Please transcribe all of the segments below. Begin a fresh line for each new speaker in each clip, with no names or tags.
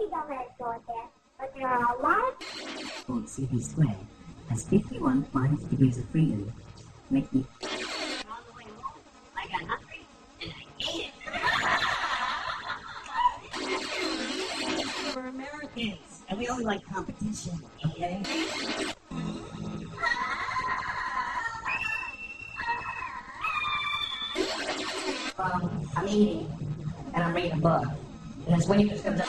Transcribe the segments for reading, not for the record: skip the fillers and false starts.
dumbass thought that, but there are a lot of
CP squared has 51 minus degrees of freedom, making
on the way home. I got hungry and I ate it.
We're Americans, and we only like competition, okay? I'm eating, and I'm reading a book, and this wave just comes up.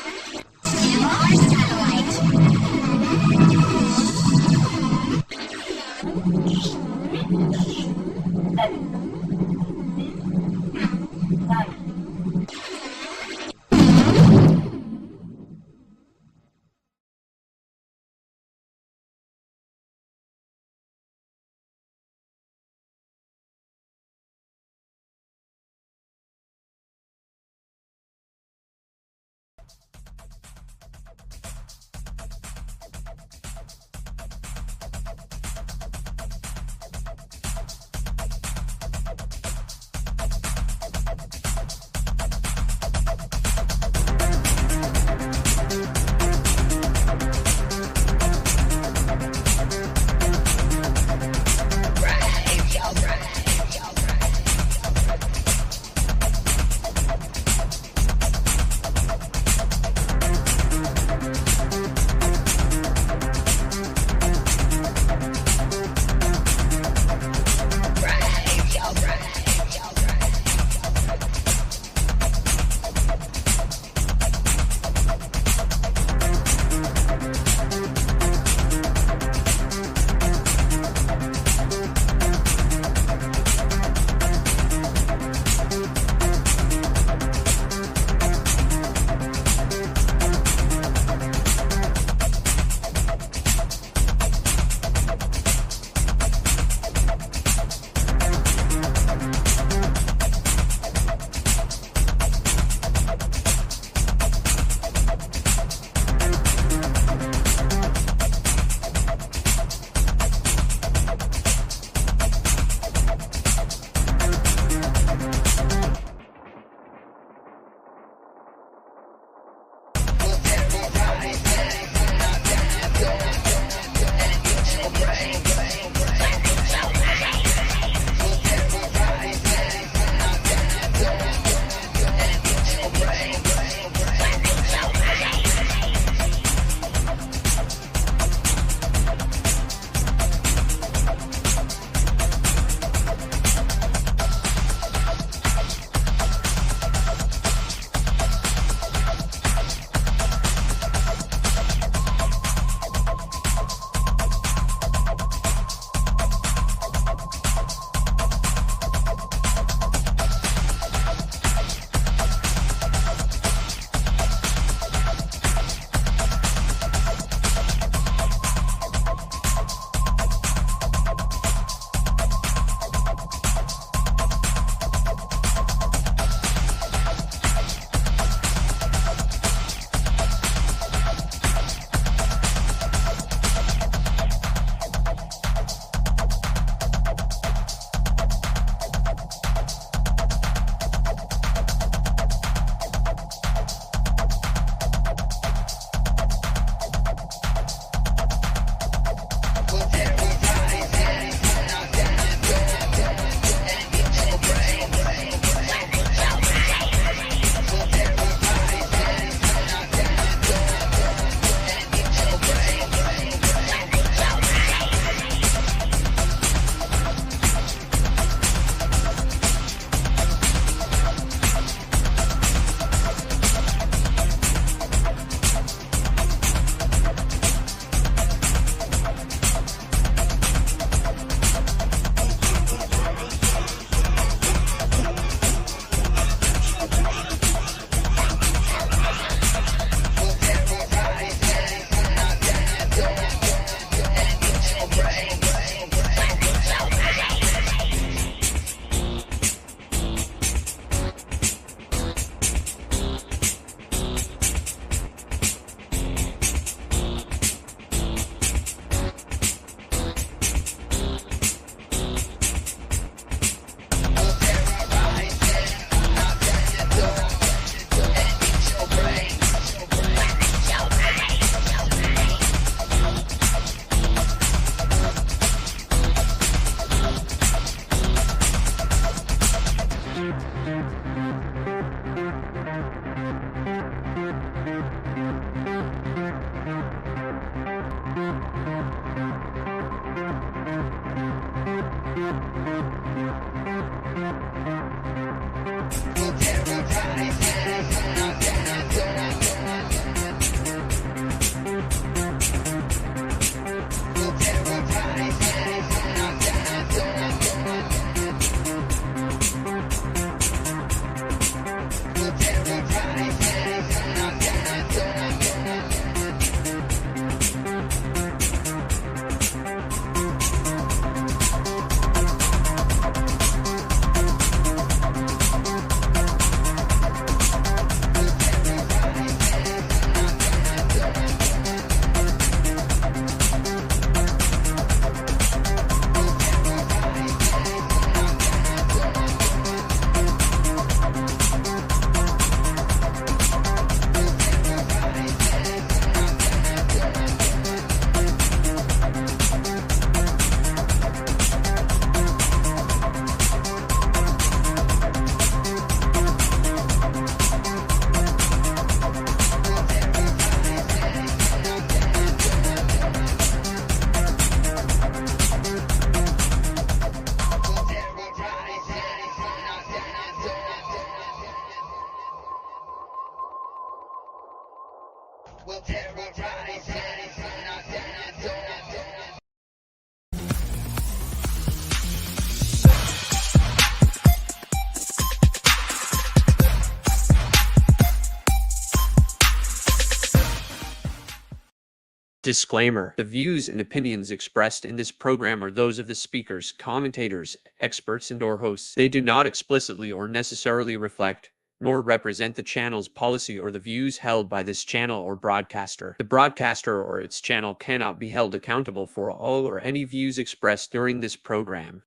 Disclaimer: the views and opinions expressed in this program are those of the speakers, commentators, experts, and/or hosts. They do not explicitly or necessarily reflect nor represent the channel's policy or the views held by this channel or broadcaster. The broadcaster or its channel cannot be held accountable for all or any views expressed during this program.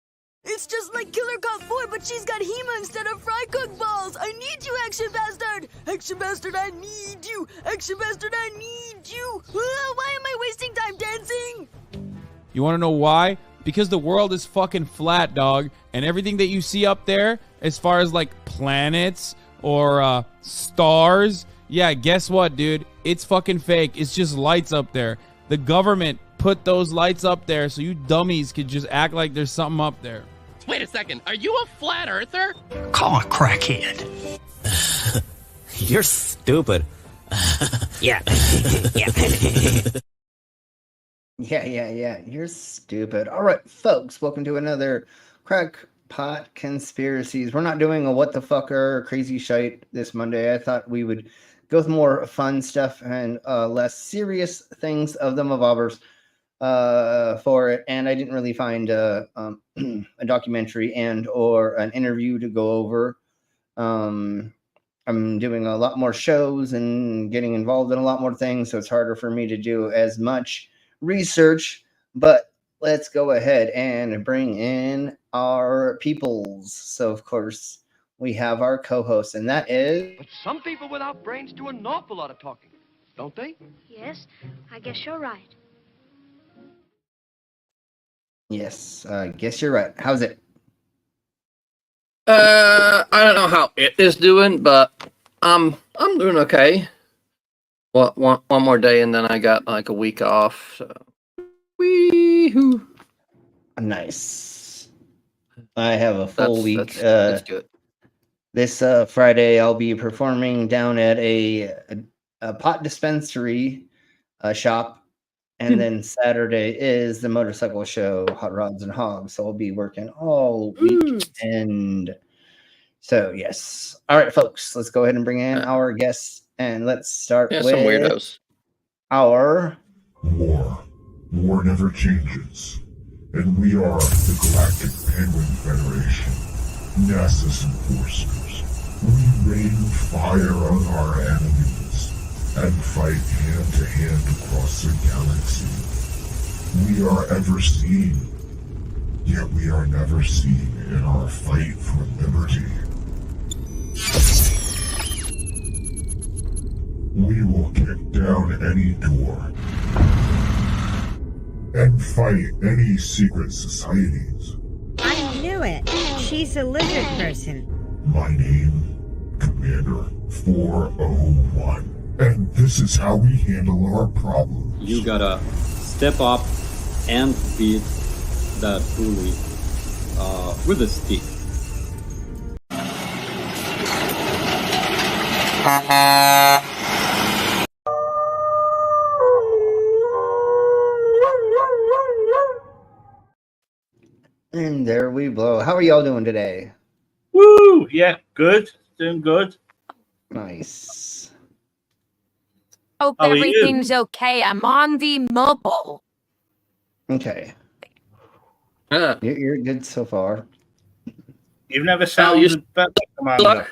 It's just like Killer Cop 4, but she's got Hema instead of fry cook balls. I need you, Action Bastard. Action Bastard, I need you. Action Bastard, I need you. Why am I wasting time dancing?
You want to know why? Because the world is fucking flat, dog. And everything that you see up there, as far as like planets or stars, yeah, guess what, dude? It's fucking fake. It's just lights up there. The government put those lights up there so you dummies could just act like there's something up there.
Wait a second, are you a flat earther?
Call a crackhead.
You're stupid.
Yeah.
Yeah. You're stupid. All right, folks, welcome to another Crackpot Conspiracies. We're not doing a what the fucker crazy shite this Monday. I thought we would go with more fun stuff and less serious things of the Mavovers for it. And I didn't really find a documentary and or an interview to go over. I'm doing a lot more shows and getting involved in a lot more things, so it's harder for me to do as much research. But let's go ahead and bring in our peoples. So, of course, we have our co-host, and that is...
But some people without brains do an awful lot of talking, don't they?
Yes, I guess you're right.
Yes, I guess you're right. How's it?
I don't know how it is doing, but I'm doing okay. One more day, and then I got like a week off. So, wee-hoo.
Nice. I have a full week.
That's good.
This Friday, I'll be performing down at a pot dispensary shop. And then Saturday is the motorcycle show, Hot Rods and Hogs. So I'll be working all week. And so, yes. All right, folks, let's go ahead and bring in our guests. And let's start with
some weirdos.
Our
War never changes. And we are the Galactic Penguin Federation, NASA's enforcers. We rain fire on our enemies and fight hand-to-hand across the galaxy. We are ever seen, yet we are never seen in our fight for liberty. We will kick down any door and fight any secret societies.
I knew it. She's a lizard person.
My name, Commander 401. And this is how we handle our problems.
You gotta step up and beat that bully with a stick.
And there we blow. How are y'all doing today?
Woo! Yeah, good. Doing good.
Nice.
Hope
How are you?
everything's okay. I'm on the mobile.
Okay.
Yeah.
You're good so far.
You've never sounded better, Commander.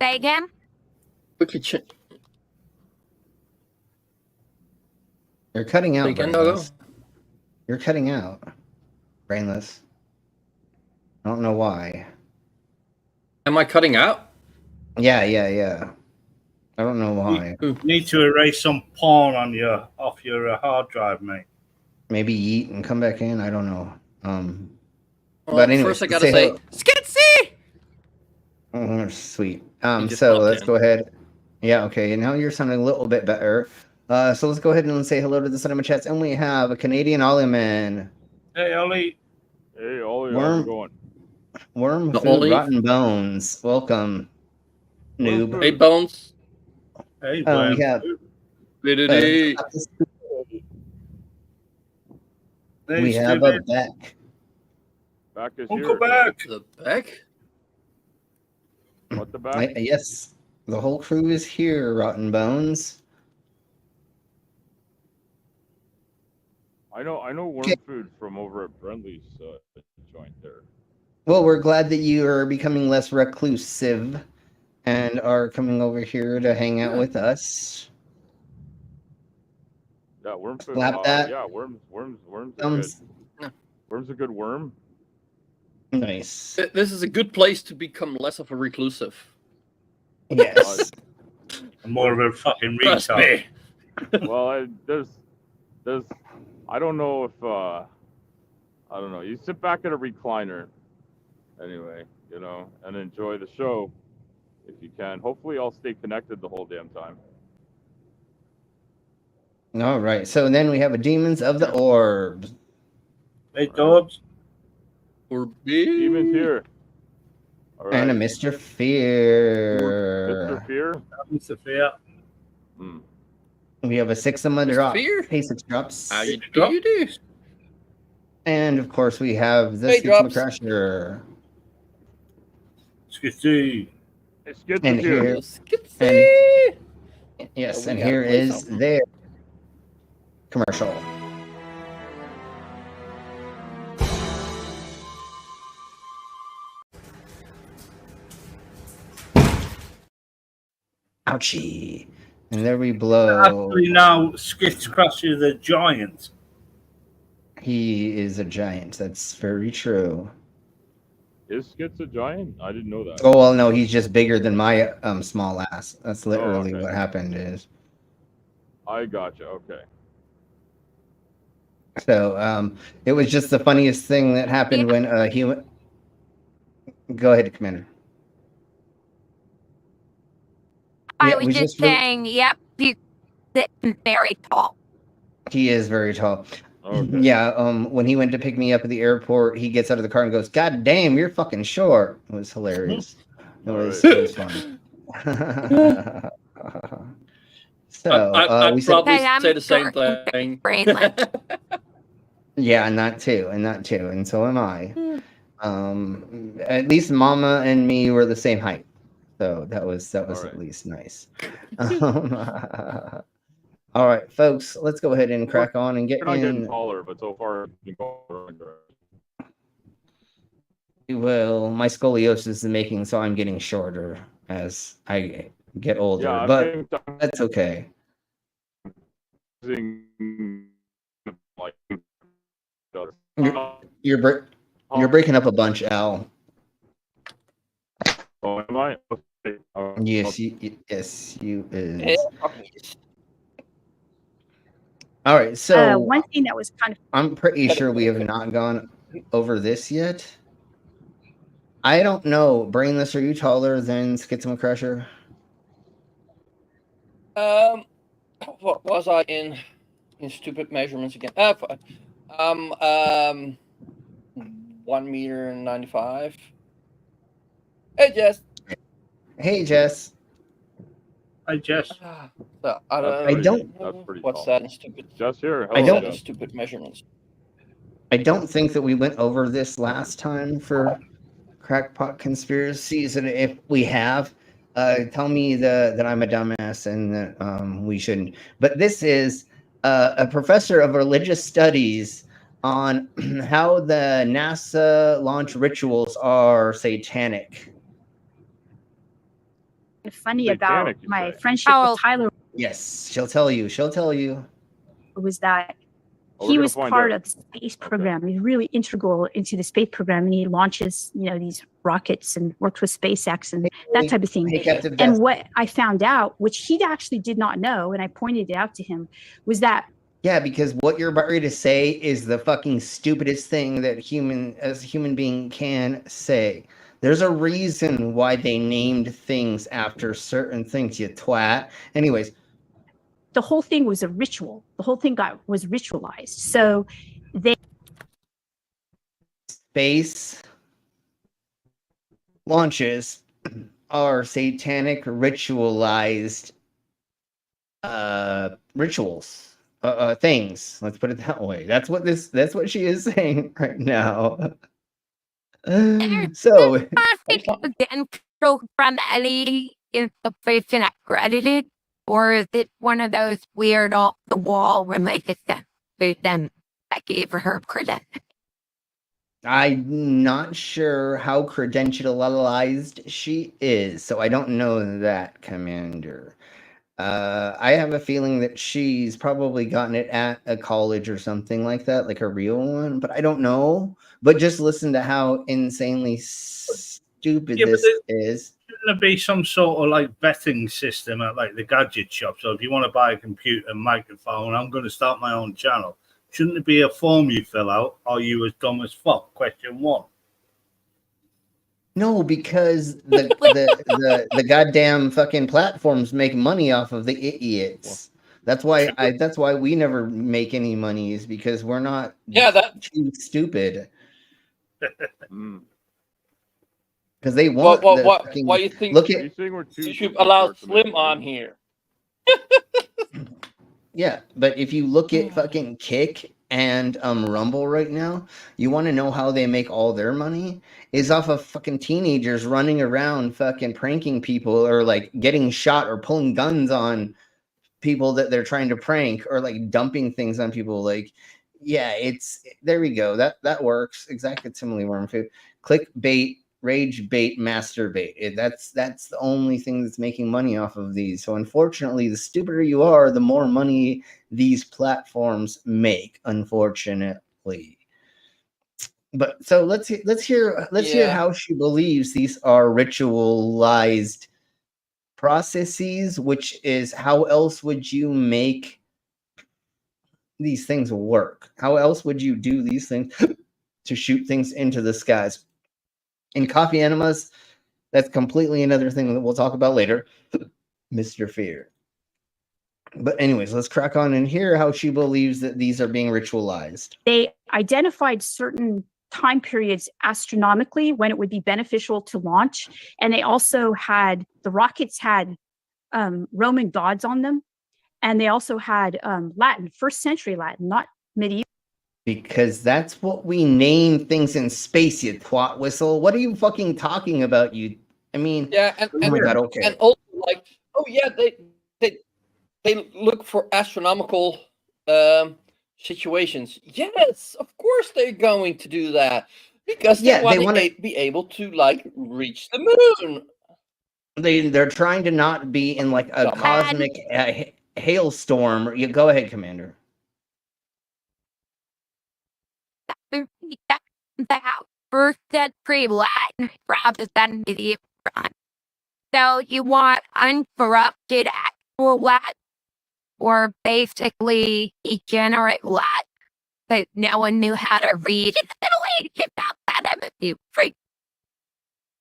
Say again?
Quickly check.
You're cutting out,
Again,
Brainless. You're cutting out, Brainless. I don't know why.
Am I cutting out?
Yeah. I don't know why.
You need to erase some porn on off your hard drive, mate.
Maybe yeet and come back in. I don't know.
Well,
But anyway,
first I gotta say, Skitsy!
Sweet.
just
So
popped
let's
in.
go ahead. Yeah, okay. And now you're sounding a little bit better. So let's go ahead and say hello to the cinema chats. And we have a Canadian Ollie Man.
Hey, Ollie.
Hey, Ollie, how's
Worm,
it going?
Worm
The
Food
Ollie.
Rotten Bones. Welcome, noob.
Hey, Bones.
Hey,
We have
Hey.
we have a Beck.
Back is
Uncle
here.
Beck.
The Beck?
What the back?
Yes, the whole crew is here. Rotten Bones.
I know worm
Okay.
food from over at Brendley's joint there.
Well, we're glad that you are becoming less reclusive and are coming over here to hang out with us.
Yeah, worm food.
Slap that.
Yeah, worms are
Thumbs.
good. Worm's a good worm.
Nice.
This is a good place to become less of a reclusive.
Yes.
I'm more of a fucking
Trust
retard.
me.
Well, there's, I don't know if, I don't know. You sit back at a recliner, anyway, and enjoy the show if you can. Hopefully, I'll stay connected the whole damn time.
All right. So then we have a Demons of the Orbs.
Hey, Dodge.
Or big.
Demons here. All right.
And a Mr. Fear.
Mr. Fear.
Mr. Fear.
We have a Sixama drop.
Fear?
Hey, Six Drops.
How you do?
And of course, we have the
Hey,
Sixama
Drops.
Crasher.
Skitty.
It's good
And
to hear.
here,
Skitsy!
yes,
we
and
gotta
here
play
is
something.
their commercial. Ouchie. And there we blow.
Actually, now Skits Crusher the giant.
He is a giant. That's very true.
Is Skits a giant? I didn't know that.
Oh, well, no, he's just bigger than my small ass. That's literally
okay.
what happened is.
I gotcha. Okay.
So, it was just the funniest thing that happened when he went. Go ahead, Commander.
I
Yeah,
was
we
just
just really-
saying, yep, he's very tall.
He is very tall.
Okay.
Yeah, when he went to pick me up at the airport, he gets out of the car and goes, "God damn, you're fucking short." It was hilarious. It was fun. So,
I'd
we said,
probably
Hey, I'm
say the same
short.
thing.
Brainless.
yeah, and that too, and so am I. At least Mama and me were the same height, so that was
All
at
right.
least nice. All right, folks, let's go ahead and crack on and get
You're not getting
in.
taller, but so far you've been going right.
Well, my scoliosis is making so I'm getting shorter as I get older,
Yeah, I
but
think
that's okay.
like
You're breaking up a bunch, Al.
Oh, am I? Okay.
Yes, you is. All right, so
one thing that was kind of
I'm pretty sure we have not gone over this yet. I don't know. Brainless, are you taller than Schizmocrusher?
What was I in stupid measurements again? 1 meter and 95. Hey, Jess.
Hey, Jess.
Hi, Jess.
I don't.
That's pretty
What's
tall.
that in stupid?
Jess here.
I
Hello,
don't.
Jess.
Stupid measurements.
I don't think that we went over this last time for Crackpot Conspiracies, and if we have, tell me that I'm a dumbass and that we shouldn't. But this is a professor of religious studies on how the NASA launch rituals are satanic.
Funny
Satanic,
about
you
my
say?
friendship with Tyler
Yes, she'll tell you. She'll tell you.
was that
Oh, we're
he
gonna
was
find
part
out.
of the space program. He's really integral into the space program, and he launches, these rockets and works with SpaceX and that type of thing.
Hey, Captain
And
Beth.
what I found out, which he actually did not know, and I pointed it out to him, was that
Yeah, because what you're about ready to say is the fucking stupidest thing that as a human being can say. There's a reason why they named things after certain things, you twat. Anyways,
the whole thing was a ritual. The whole thing was ritualized. So they
space launches are satanic ritualized rituals. Things. Let's put it that way. That's what she is saying right now. So
Again, from any information accredited, or is it one of those weird off the wall related to them that gave her credit?
I'm not sure how credentialized she is, so I don't know that, Commander. I have a feeling that she's probably gotten it at a college or something like that, like a real one, but I don't know. But just listen to how insanely stupid this is.
Shouldn't there be some sort of like vetting system at like the gadget shop? So if you want to buy a computer and microphone, I'm going to start my own channel. Shouldn't there be a form you fill out? Are you as dumb as fuck? Question 1.
No, because the goddamn fucking platforms make money off of the idiots. That's why we never make any money, is because we're not too stupid. Because they want
Why you think
look at
you should allow Slim on here?
Yeah, but if you look at fucking Kick and Rumble right now, you want to know how they make all their money is off of fucking teenagers running around fucking pranking people, or like getting shot or pulling guns on people that they're trying to prank, or like dumping things on people. Like, yeah, there we go. That works. Exactly, similarly worm food. Clickbait, rage bait, masturbate. That's the only thing that's making money off of these. So unfortunately, the stupider you are, the more money these platforms make, unfortunately. But so let's hear how she believes these are ritualized processes, which is how else would you make these things work? How else would you do these things to shoot things into the skies? In coffee enemas, that's completely another thing that we'll talk about later. Mr. Fear. But anyways, let's crack on and hear how she believes that these are being ritualized.
They identified certain time periods astronomically when it would be beneficial to launch. And they also had, the rockets had Roman gods on them. And they also had Latin, 1st century Latin, not medieval.
Because that's what we name things in space, you twat whistle. What are you fucking talking about, you? I mean,
yeah, and
oh my God, okay.
And also, like, oh yeah, they look for astronomical situations. Yes, of course they're going to do that, because they want to be able to like reach the moon.
They're trying to not be in like a cosmic hailstorm. You go ahead, Commander.
That first century Latin rather than medieval. So you want uncorrupted actual Latin, or basically degenerate Latin that no one knew how to read in the Middle Ages outside of a few freaks.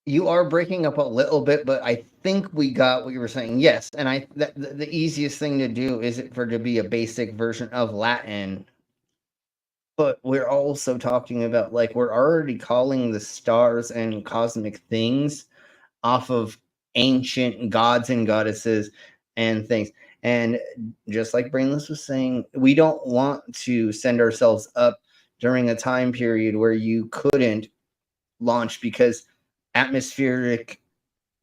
You are breaking up a little bit, but I think we got what you were saying. Yes, and the easiest thing to do is for it to be a basic version of Latin. But we're also talking about, like, we're already calling the stars and cosmic things off of ancient gods and goddesses and things. And just like Brainless was saying, we don't want to send ourselves up during a time period where you couldn't launch because atmospheric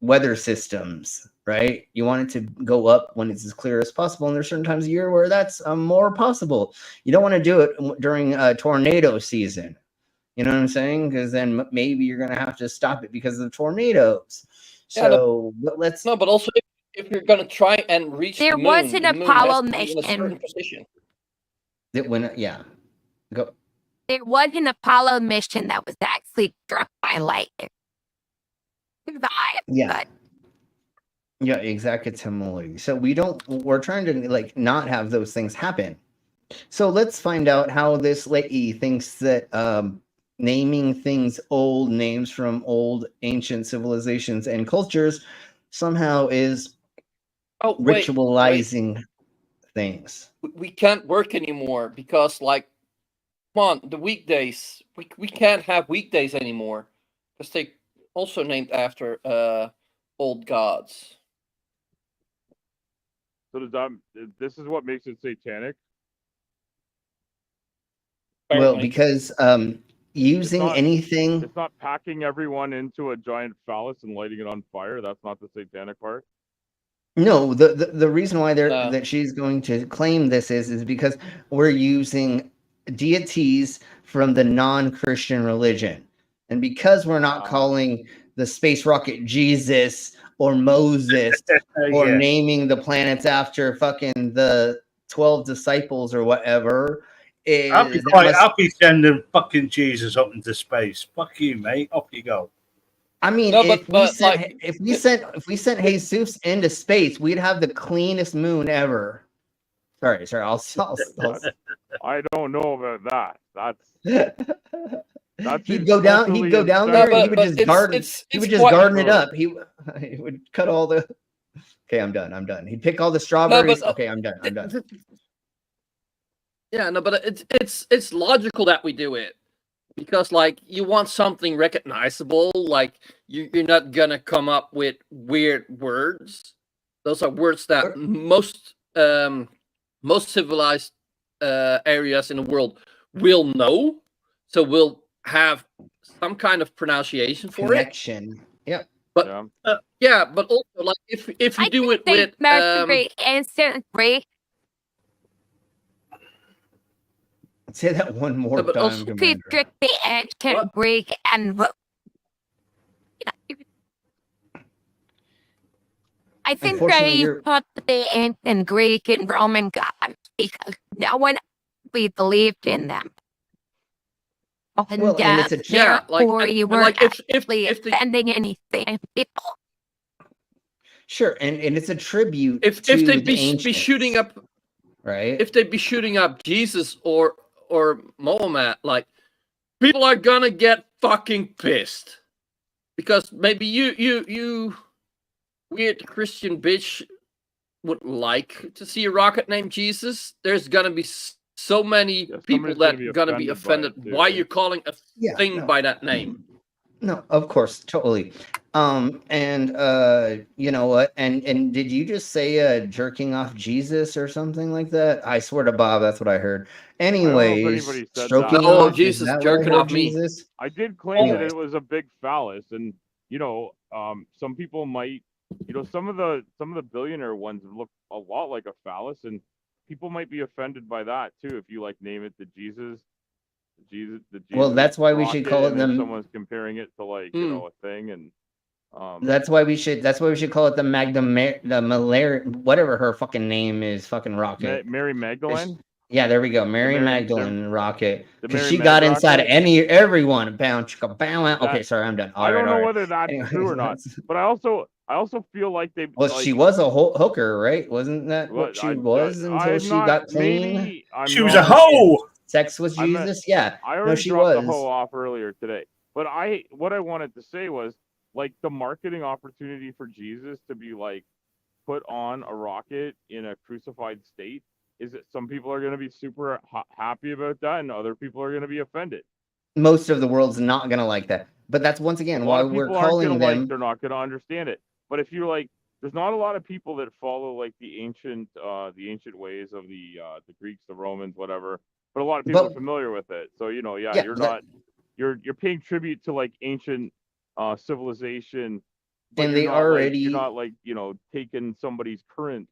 weather systems, right? You want it to go up when it's as clear as possible, and there's certain times of year where that's more possible. You don't want to do it during tornado season. You know what I'm saying? Because then maybe you're going to have to stop it because of the tornadoes. So let's
no, but also if you're going to try and reach
There
the moon,
was an
the moon
Apollo
has to be in a certain
mission.
position.
that when go.
There was an Apollo mission that was actually struck by lightning.
Yeah. Yeah, exactly. So we're trying to like not have those things happen. So let's find out how this lady thinks that naming things old names from old ancient civilizations and cultures somehow is ritualizing things.
We can't work anymore because, like, come on, the weekdays. We can't have weekdays anymore because they also named after old gods.
So does that? This is what makes it satanic.
Well, because using anything.
It's not packing everyone into a giant phallus and lighting it on fire. That's not the satanic part.
No, the reason why that she's going to claim this is because we're using deities from the non-Christian religion. And because we're not calling the space rocket Jesus or Moses or naming the planets after fucking the 12 disciples or whatever.
I'll be sending fucking Jesus up into space. Fuck you, mate. Off you go.
I mean, if we sent Jesus into space, we'd have the cleanest moon ever. Sorry.
I don't know about that. That's
he'd go down there. And he would just garden. He would just garden it up. He would cut all the. Okay, I'm done. He'd pick all the strawberries. Okay, I'm done.
Yeah, no, but it's logical that we do it because, like, you want something recognizable. Like, you're not gonna come up with weird words. Those are words that most civilized areas in the world will know. So we'll have some kind of pronunciation for
connection. Yep.
But but also, like, if you do it with
Mercury instant break.
Say that one more time.
Also, strictly instant break and. I think they put the ancient Greek and Roman gods because no one we believed in them. And
it's a
therefore you weren't actually offending anything.
Sure, and it's a tribute.
If they be shooting up,
right?
If they be shooting up Jesus or Mohammed, like, people are gonna get fucking pissed because maybe you weird Christian bitch would like to see a rocket named Jesus. There's gonna be so many people that are gonna be offended. Why you're calling a thing by that name?
No, of course, totally. And you know what? And did you just say jerking off Jesus or something like that? I swear to Bob, that's what I heard. Anyways, stroking off
Jesus, jerking off me.
Jesus?
I did claim that it was a big phallus, and you know, some people might, you know, some of the billionaire ones look a lot like a phallus, and people might be offended by that too if you like name it the Jesus.
Well, that's why we should call it
someone's comparing it to, like, you know, a thing, and
that's why we should call it the malaria, whatever her fucking name is, fucking rocket.
Mary Magdalene.
Yeah, there we go, Mary Magdalene rocket, because she got inside of everyone. Bow. Okay, sorry, I'm done.
I don't know whether that's true or not, but I also feel like they.
Well,
like,
she was a hooker, right? Wasn't that what she was until she got clean?
She was a hoe.
Sex was Jesus. Yeah,
I already
she
dropped
was.
the hoe off earlier today, but what I wanted to say was like the marketing opportunity for Jesus to be like put on a rocket in a crucified state is that some people are going to be super happy about that, and other people are going to be offended.
Most of the world's not gonna like that, but that's once again why we're calling them.
They're not going to understand it. But if you're like, there's not a lot of people that follow like the ancient ways of the Greeks, the Romans, whatever. But a lot of people are familiar with it. So you're paying tribute to like ancient civilization.
And they already
you're not like taking somebody's current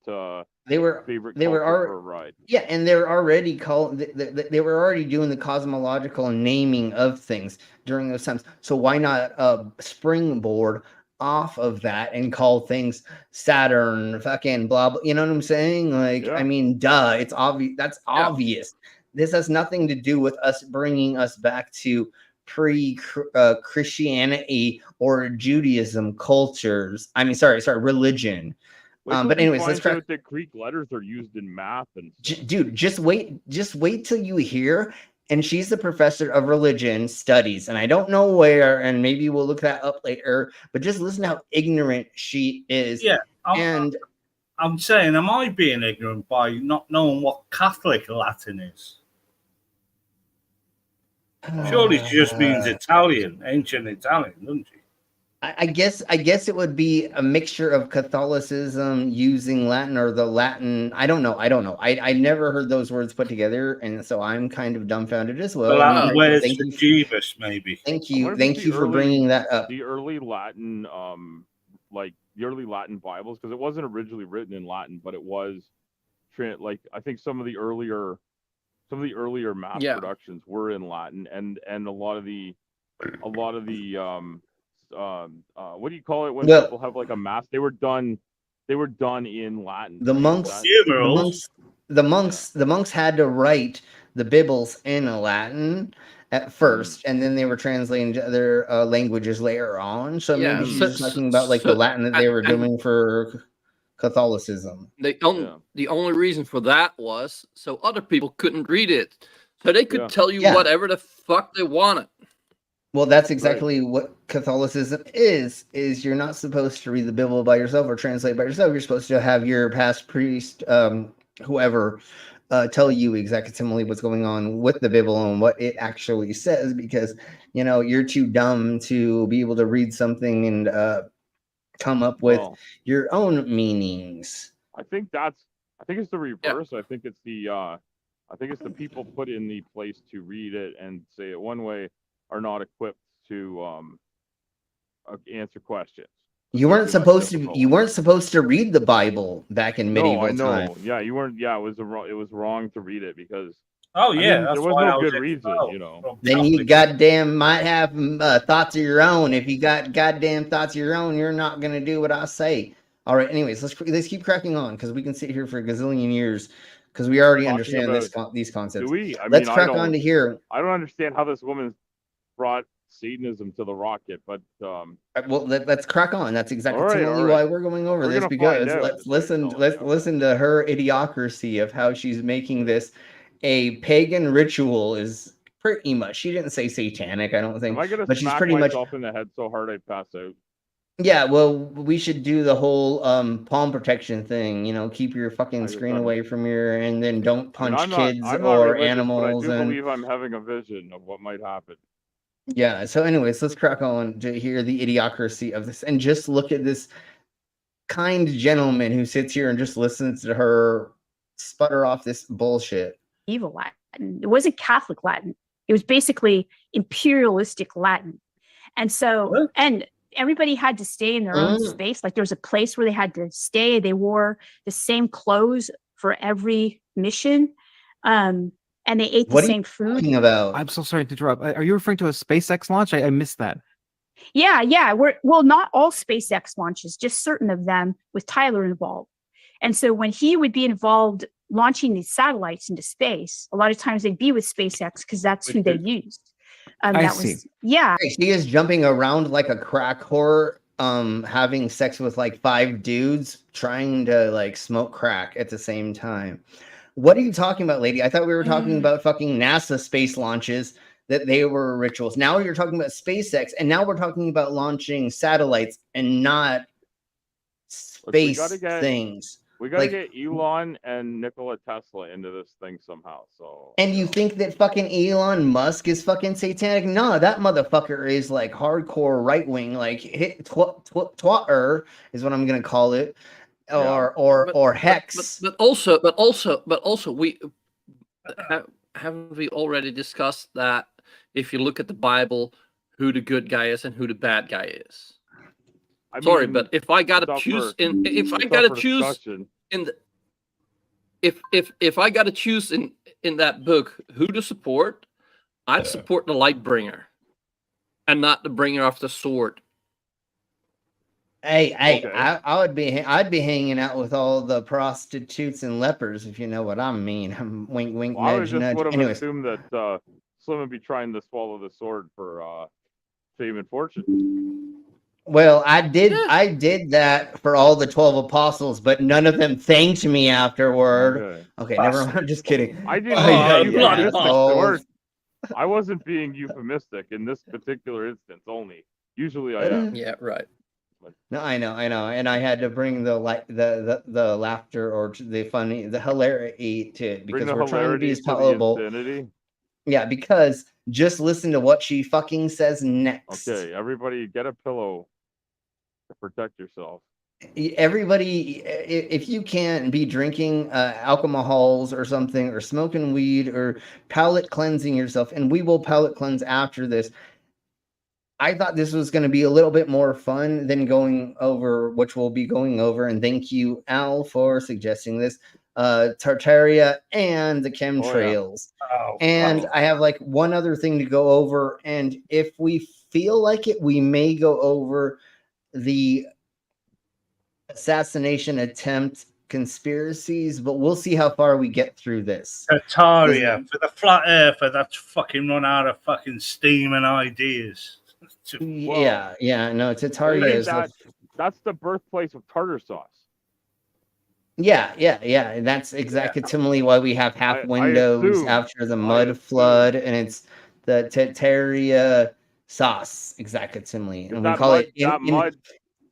they were
for a ride.
Yeah, and they were already they were already doing the cosmological naming of things during those times. So why not springboard off of that and call things Saturn, fucking blah blah? You know what I'm saying? Like, I mean, duh, it's obvious. That's obvious. This has nothing to do with us bringing us back to pre-Christianity or Judaism cultures. I mean, sorry, religion. But anyways, let's crack.
That Greek letters are used in math and
dude, just wait till you hear. And she's the professor of religion studies, and I don't know where, and maybe we'll look that up later. But just listen to how ignorant she is.
Yeah, I'm saying, am I being ignorant by not knowing what Catholic Latin is? Surely she just means Italian, ancient Italian, doesn't she?
I guess it would be a mixture of Catholicism using Latin or the Latin. I don't know. I never heard those words put together, and so I'm kind of dumbfounded as well.
Thank you, Jeebus, maybe.
Thank you for bringing that up.
The early Latin, like the early Latin Bibles, because it wasn't originally written in Latin, but it was, like I think some of the earlier mass productions were in Latin, and a lot of the what do you call it when people have like a mass? They were done in Latin.
The monks had to write the Bibles in Latin at first, and then they were translating to other languages later on. So maybe she's talking about like the Latin that they were doing for Catholicism.
The only reason for that was so other people couldn't read it, so they could tell you whatever the fuck they wanted.
Well, that's exactly what Catholicism is you're not supposed to read the Bible by yourself or translate by yourself. You're supposed to have your past priest, whoever, tell you exactly what's going on with the Bible and what it actually says, because, you're too dumb to be able to read something and come up with your own meanings.
I think it's the reverse. I think it's the people put in the place to read it and say it one way are not equipped to answer questions.
You weren't supposed to read the Bible back in medieval time.
Yeah, you weren't. Yeah, it was wrong to read it because
there was
no good reason,
Then you goddamn might have thoughts of your own. If you got goddamn thoughts of your own, you're not gonna do what I say. All right. Anyways, let's keep cracking on, because we can sit here for a gazillion years because we already understand these concepts.
Do we?
Let's crack on to here.
I don't understand how this woman brought Satanism to the rocket, but
well, let's crack on. That's exactly why we're going over this, because let's listen to her idiocracy of how she's making this a pagan ritual. Is pretty much, she didn't say satanic, I don't think, but she's pretty much
in the head so hard I pass out.
Yeah, well, we should do the whole palm protection thing. Keep your fucking screen away from and then don't punch kids or animals.
But I do believe I'm having a vision of what might happen.
Yeah, so anyways, let's crack on to hear the idiocracy of this, and just look at this kind gentleman who sits here and just listens to her sputter off this bullshit.
Evil Latin. It wasn't Catholic Latin. It was basically imperialistic Latin. And so, and everybody had to stay in their own space. Like there was a place where they had to stay. They wore the same clothes for every mission. And they ate the same food.
About?
I'm so sorry to interrupt. Are you referring to a SpaceX launch? I missed that.
Yeah. Not all SpaceX launches, just certain of them with Tyler involved. And so when he would be involved launching these satellites into space, a lot of times they'd be with SpaceX because that's who they used.
I see.
Yeah.
She is jumping around like a crack whore, having sex with like 5 dudes, trying to like smoke crack at the same time. What are you talking about, lady? I thought we were talking about fucking NASA space launches. that they were rituals. Now you're talking about SpaceX, and now we're talking about launching satellites and not space things.
We gotta
Like,
get Elon and Nikola Tesla into this thing somehow. So.
and you think that fucking Elon Musk is fucking satanic? No, that motherfucker is like hardcore right wing, like twatter is what I'm gonna call it, or hex.
But also, we haven't we already discussed that if you look at the Bible, who the good guy is and who the bad guy is. Sorry, but if I gotta choose in that book who to support, I'd support the light bringer and not the bringer of the sword.
Hey, I'd be hanging out with all the prostitutes and lepers, if you know what I mean. I'm wink, wink,
Well, I
nudge,
just
nudge.
would have
Anyways,
assumed that Slim would be trying to swallow the sword for fame and fortune.
well, I did that for all the 12 apostles, but none of them thanked me afterward. Okay, never mind. I'm just kidding.
I didn't I wasn't being euphemistic in this particular instance only. Usually I am.
Yeah, right.
No, I know, and I had to bring the laughter or the hilarity to it because we're trying to be as palatable. Yeah, because just listen to what she fucking says next.
Okay, everybody get a pillow to protect yourself.
Everybody, if you can't be drinking alcohols or something, or smoking weed, or palate cleansing yourself, and we will palate cleanse after this. I thought this was going to be a little bit more fun than going over, which we'll be going over. And thank you, Al, for suggesting this. Tartaria and the chemtrails. I have like one other thing to go over. And if we feel like it, we may go over the assassination attempt conspiracies, but we'll see how far we get through this.
Tartaria, for the flat earther that's fucking run out of fucking steam and ideas.
Yeah, no, Tartaria is
that's the birthplace of tartar sauce.
Yeah. That's exactly why we have half windows after the mud flood, and it's the Tartaria sauce, exactly. And we call it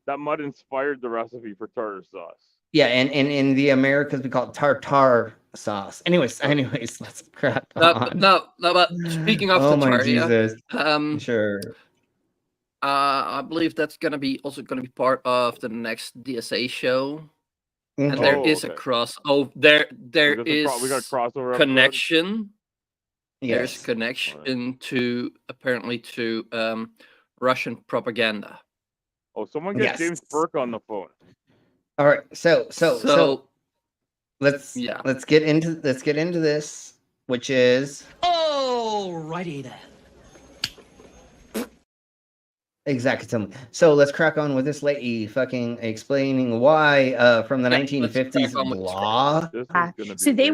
that mud inspired the recipe for tartar sauce.
Yeah, and in the Americas we call it tartar sauce. Anyways, let's crack on.
No, but speaking of Tartaria,
sure.
I believe that's also gonna be part of the next DSA show. And there is a cross. There is
we got a crossover
connection.
Yes.
There's connection to apparently to Russian propaganda.
Oh, someone get James Burke on the phone.
All right, so let's get into this, which is
alrighty then.
Exactly. So let's crack on with this lady fucking explaining why from the 1950s blah.
So they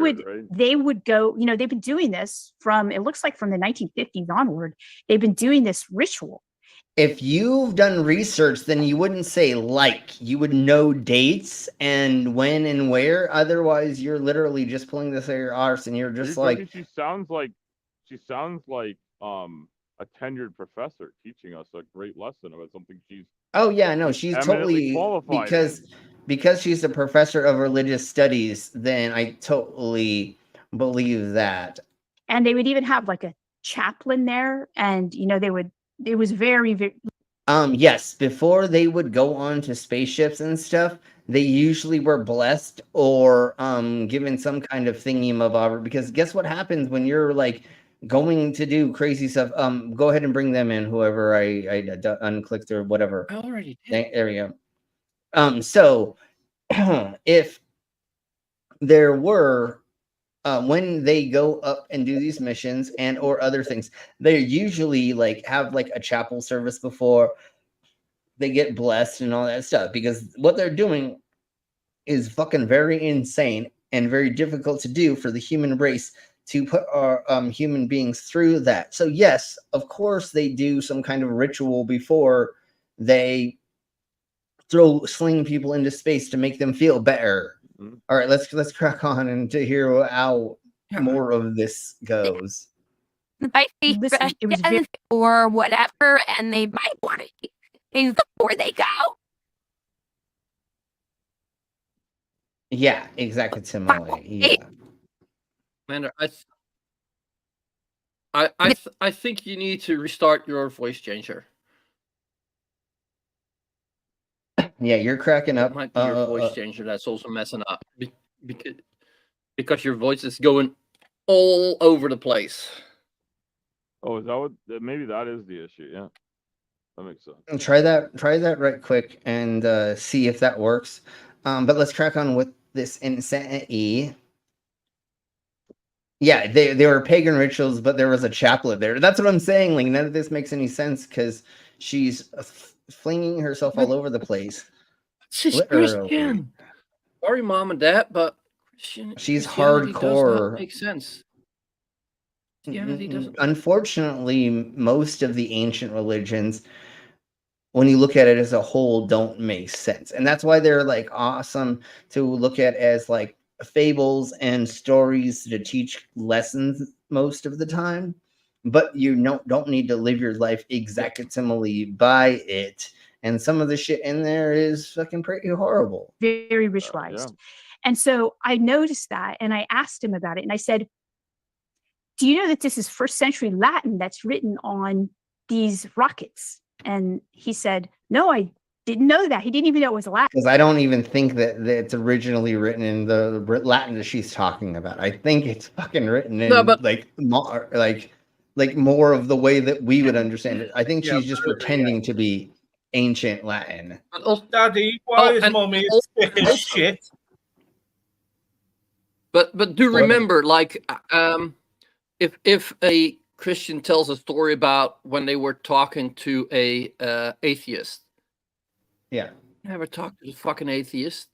would go, they've been doing this it looks like from the 1950s onward. They've been doing this ritual.
If you've done research, then you wouldn't say you would know dates and when and where. Otherwise, you're literally just pulling this out of your arse and you're just
she sounds like a tenured professor teaching us a great lesson about something she's
she's totally qualified because she's a professor of religious studies. Then I totally believe that.
And they would even have like a chaplain there, and it was very, very
yes, before they would go on to spaceships and stuff, they usually were blessed or given some kind of thingy-mabobber, because guess what happens when you're like going to do crazy stuff. Go ahead and bring them in, whoever I unclicked or whatever.
I already did.
There we go. So if there were when they go up and do these missions and or other things, they usually have a chapel service before they get blessed and all that stuff, because what they're doing is fucking very insane and very difficult to do for the human race, to put our human beings through that. So yes, of course they do some kind of ritual before they sling people into space to make them feel better. Mm-hmm. All right, let's crack on and to hear how more of this goes.
might be
Listen, it was
Christian or whatever, and they might want to do things before they go.
Yeah, exactly similarly. Yeah.
Commander, I think you need to restart your voice changer.
Yeah, you're cracking
It
up.
might be your voice changer that's also messing up because your voice is going all over the place.
Oh, is that what? Maybe that is the issue. Yeah, that makes sense.
Try that right quick and see if that works. But let's crack on with this insanity. Yeah, they were pagan rituals, but there was a chaplet there. That's what I'm saying. Like, none of this makes any sense because she's flinging herself all over the place.
She's Christian. Sorry, Mom and Dad, but
She's
Christianity does
hardcore.
not make sense. Christianity doesn't.
Unfortunately, most of the ancient religions, when you look at it as a whole, don't make sense. And that's why they're like awesome to look at as like fables and stories to teach lessons most of the time. But you don't need to live your life exactly by it. And some of the shit in there is fucking pretty horrible.
Very ritualized. And so I noticed that and I asked him about it. And I said, do you know that this is 1st century Latin that's written on these rockets? And he said, no, I didn't know that. He didn't even know it was Latin.
Because I don't even think that it's originally written in the Latin that she's talking about. I think it's fucking written in like more of the way that we would understand it. I think she's just pretending to be ancient Latin.
Daddy, why is mommy sick as shit?
But do remember, like, if a Christian tells a story about when they were talking to a atheist.
Yeah.
Never talk to the fucking atheist.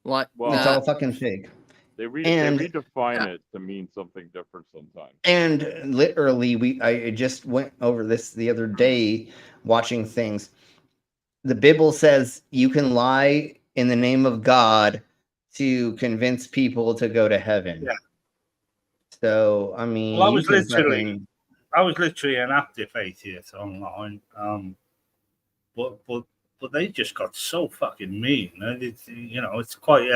Like,
it's all fucking fake.
They redefine it to mean something different sometimes.
And literally, I just went over this the other day watching things. The Bible says you can lie in the name of God to convince people to go to heaven.
Yeah.
So, I mean,
well, I was literally an active atheist online. But they just got so fucking mean. It's quite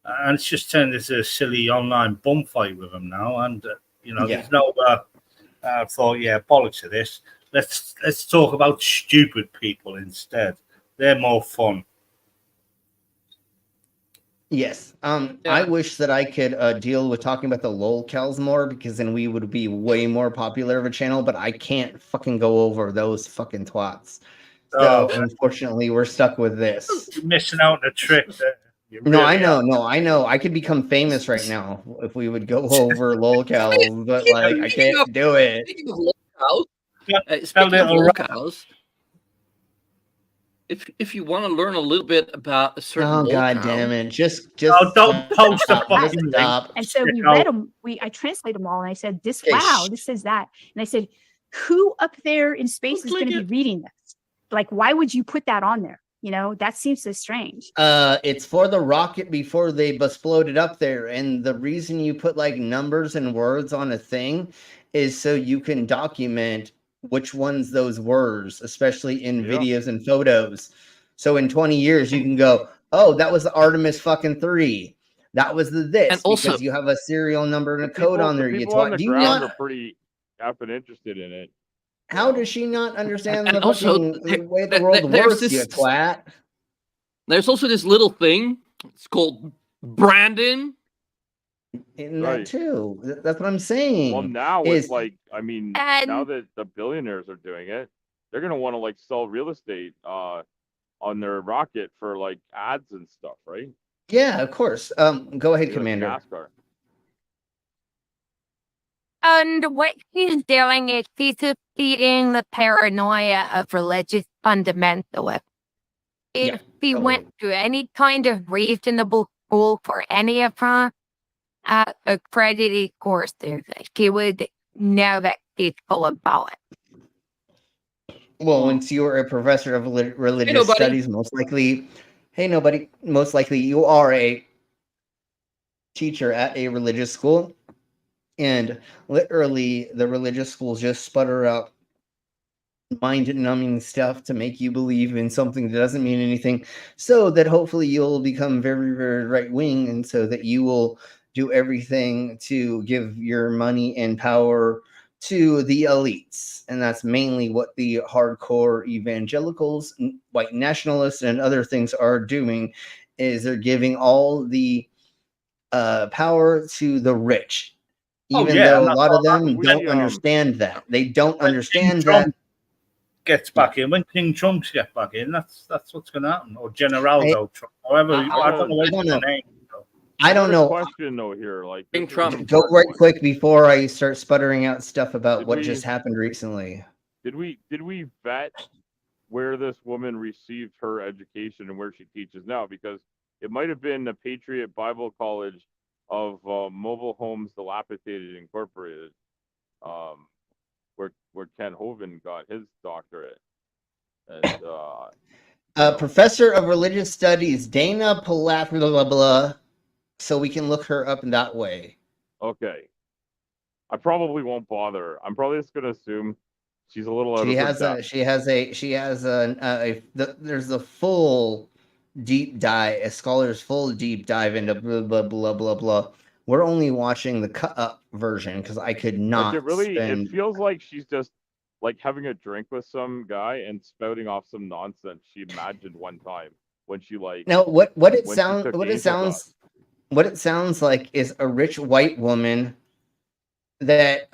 and it's just turned into a silly online bum fight with them now. And there's no. I thought, bollocks of this. Let's talk about stupid people instead. They're more fun.
Yes. I wish that I could deal with talking about the lolcals more, because then we would be way more popular of a channel, but I can't fucking go over those fucking twats. So unfortunately, we're stuck with this.
You're missing out on a trick.
I know. I could become famous right now if we would go over lolcals, but like I can't do it.
Speaking of lolcals, if you want to learn a little bit about a certain
god damn it, just
don't post the fucking
stop.
And so we read them. I translated them all, and I said, "This this says that," and I said, "Who up there in space is going to be reading this? Like, why would you put that on there? That seems so strange."
It's for the rocket before they exploded up there, and the reason you put like numbers and words on a thing is so you can document which ones those words, especially in videos and photos. So in 20 years, you can go, oh, that was the Artemis fucking 3. That was the this. And also, because you have a serial number and a code on there.
People on the ground are pretty effing interested in it.
How does she not understand the way the world works, you twat?
There's also this little thing. It's called Brandon.
In that too. That's what I'm saying.
Well, now it's like, now that the billionaires are doing it, they're gonna want to like sell real estate on their rocket for like ads and stuff, right?
Yeah, of course. Go ahead, Commander.
NASCAR.
And what he's doing is he's feeding the paranoia of religious fundamentalists. If he went to any kind of reasonable school for any of her accredited courses, he would know that he's full of bollocks.
Well, once you are a professor of religious studies, most likely, most likely you are a teacher at a religious school. And literally, the religious schools just sputter out mind-numbing stuff to make you believe in something that doesn't mean anything, so that hopefully you'll become very, very right-wing, and so that you will do everything to give your money and power to the elites. And that's mainly what the hardcore evangelicals, white nationalists, and other things are doing, is they're giving all the power to the rich, even though a lot of them don't understand that. They don't understand that.
Gets back in, when King Trump gets back in, that's what's going to happen, or Generaldo Trump, however. I don't know what the name.
I don't know.
Question though here, like
King Trump.
Go right quick before I start sputtering out stuff about what just happened recently.
Did we vet where this woman received her education and where she teaches now? Because it might have been the Patriot Bible College of Mobile Homes Dilapidated Incorporated, where Ken Hovind got his doctorate. And
Professor of Religious Studies, Dana Palapla, so we can look her up in that way.
Okay. I probably won't bother. I'm probably just gonna assume she's a little out
She
of her
has
depth.
there's a full deep dive, a scholar's full deep dive into blah blah blah blah blah. We're only watching the cut up version because I could not.
It feels like she's just like having a drink with some guy and spouting off some nonsense she imagined one time when she like.
No, what it sounds like is a rich white woman that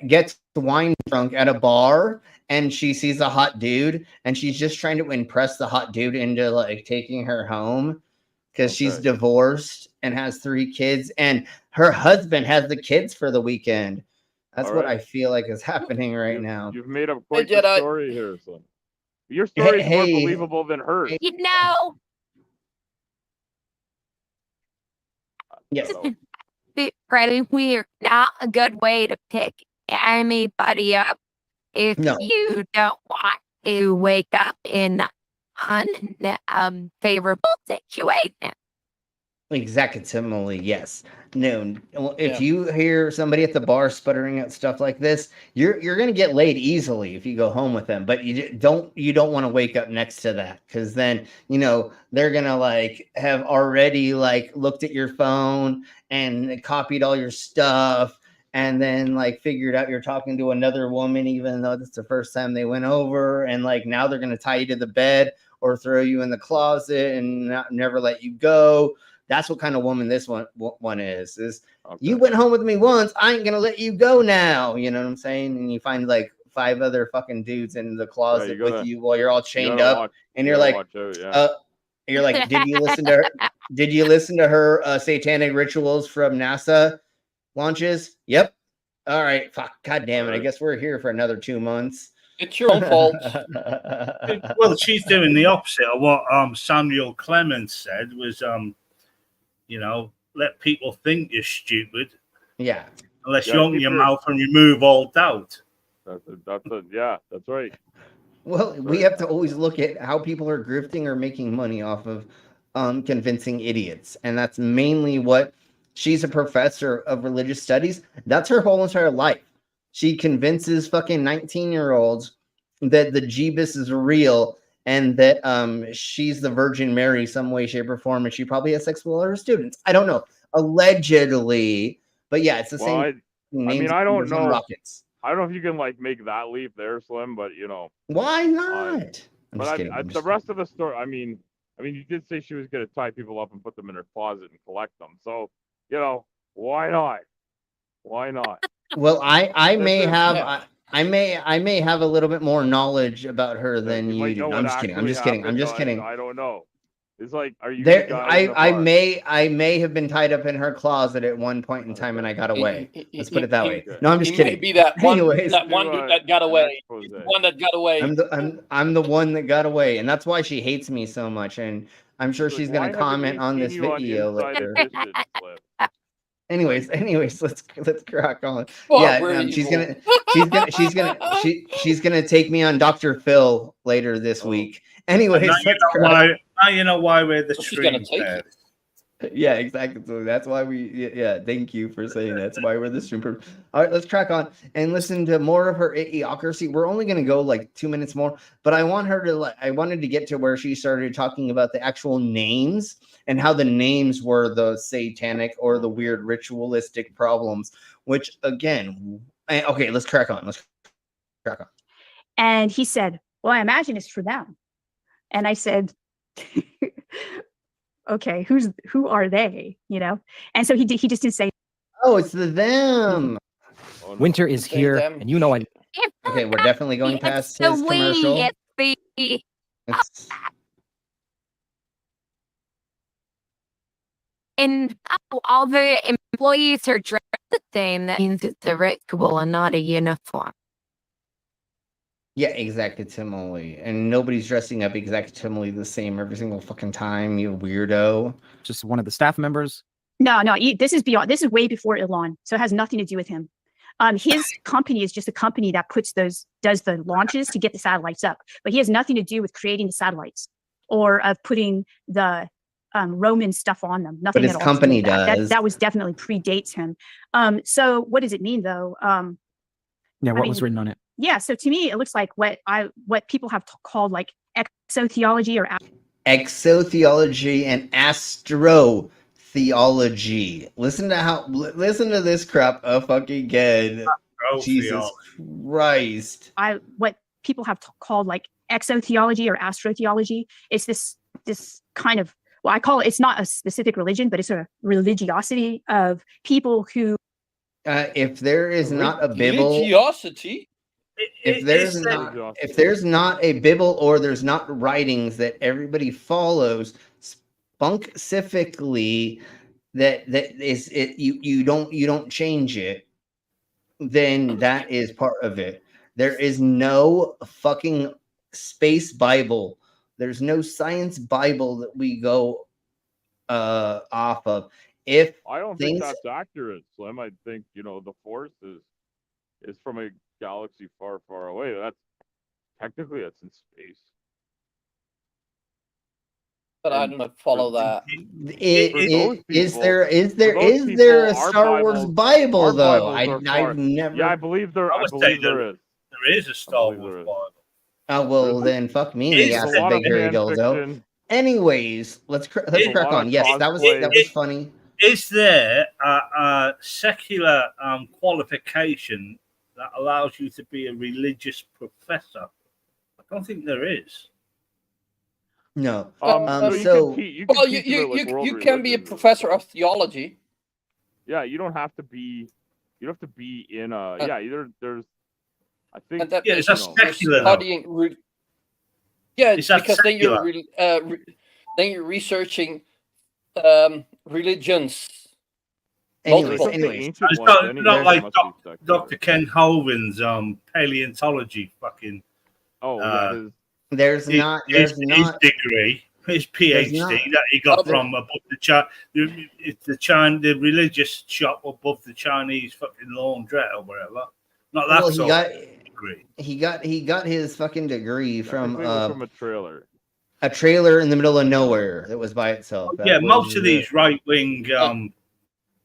gets wine drunk at a bar, and she sees a hot dude, and she's just trying to impress the hot dude into like taking her home because she's divorced and has 3 kids, and her husband has the kids for the weekend. That's what I feel like is happening right now.
You've made up quite the story here, son. Your story is more believable than hers.
You know.
Yes.
Pretty weird. Not a good way to pick anybody up if you don't want to wake up in unfavorable situation.
Exactly. Yes. No. Well, if you hear somebody at the bar sputtering out stuff like this, you're gonna get laid easily if you go home with them. But you don't want to wake up next to that, because then they're gonna like have already like looked at your phone and copied all your stuff, and then like figured out you're talking to another woman, even though that's the first time they went over, and like now they're gonna tie you to the bed or throw you in the closet and never let you go. That's what kind of woman this one is. You went home with me once, I ain't gonna let you go now. You know what I'm saying? And you find like 5 other fucking dudes in the closet with you while you're all chained up, and you're like, you're like, did you listen to her? Did you listen to her satanic rituals from NASA launches? Yep. All right. Fuck. God damn it. I guess we're here for another 2 months.
It's your own fault.
Well, she's doing the opposite of what Samuel Clemens said was, let people think you're stupid.
Yeah.
Unless you open your mouth and remove all doubt.
That's right.
Well, we have to always look at how people are grifting or making money off of convincing idiots. And that's mainly what she's a professor of religious studies. That's her whole entire life. She convinces fucking 19-year-olds that the Jeebus is real and that she's the Virgin Mary some way, shape, or form, and she probably has sex with all her students. I don't know. Allegedly. But yeah, it's the same.
I don't know. Rockets. I don't know if you can like make that leap there, Slim, but
why not?
The rest of the story, I mean, you did say she was going to tie people up and put them in her closet and collect them. So, why not? Why not?
Well, I may have a little bit more knowledge about her than you do. I'm just kidding.
I don't know. It's like, are you?
I may have been tied up in her closet at one point in time, and I got away. Let's put it that way. No, I'm just kidding.
Maybe that one dude that got away. One that got away.
I'm the one that got away, and that's why she hates me so much. And I'm sure she's gonna comment on this video later. Anyways, let's crack on. She's gonna take me on Dr. Phil later this week. Anyways,
now you know why we're the stream.
Yeah, exactly. So that's why yeah, thank you for saying that. That's why we're the super. All right, let's crack on and listen to more of her idiocracy. We're only going to go like 2 minutes more, but I wanted to get to where she started talking about the actual names and how the names were the satanic or the weird ritualistic problems, which again, okay, let's crack on.
And he said, well, I imagine it's for them. And I said, okay, who are they? And so he just didn't say,
oh, it's the them.
Winter is here, and you know I.
Okay, we're definitely going past
the
his
we,
commercial.
it's the. And all the employees are dressed the same. That means it's a ritual and not a uniform.
Yeah, exactly. And nobody's dressing up exactly the same every single fucking time, you weirdo.
Just one of the staff members.
No, this is beyond. This is way before Elon, so it has nothing to do with him. His company is just a company that does the launches to get the satellites up, but he has nothing to do with creating the satellites or of putting the Roman stuff on them. Nothing.
But his company does.
That was definitely predates him. So what does it mean though?
Yeah, what was written on it?
Yeah, so to me, it looks like what people have called like exotheology or
exotheology and astrotheology. Listen to this crap again. Jesus Christ.
What people have called like exotheology or astrotheology. It's this kind of, well, I call it, it's not a specific religion, but it's a religiosity of people who.
If there is not a Bible.
Religiosity?
If there's not a Bible or there's not writings that everybody follows specifically, that is it, you don't change it, then that is part of it. There is no fucking space Bible. There's no science Bible that we go off of. If
I don't think that's accurate, Slim. I think the Force is from a galaxy far, far away. That's technically in space.
But I don't follow that.
Is there a Star Wars Bible though? I've never.
Yeah, I believe there is.
There is a Star Wars Bible.
Oh well, then fuck me, the ass of big hairy dildo. Anyways, let's crack on. Yes, that was funny.
Is there a secular qualification that allows you to be a religious professor? I don't think there is.
No.
You can be a professor of theology.
Yeah, you don't have to be. You don't have to be in a. Either there's. I think.
It's a secular.
Studying. Because then you're researching religions.
Anyways.
It's not like Dr. Ken Holvin's paleontology fucking.
There's not
his degree, his PhD that he got from above the religious shop above the Chinese fucking laundrette or whatever. Not that sort of degree.
He got his fucking degree from
a trailer.
A trailer in the middle of nowhere that was by itself.
Most of these right wing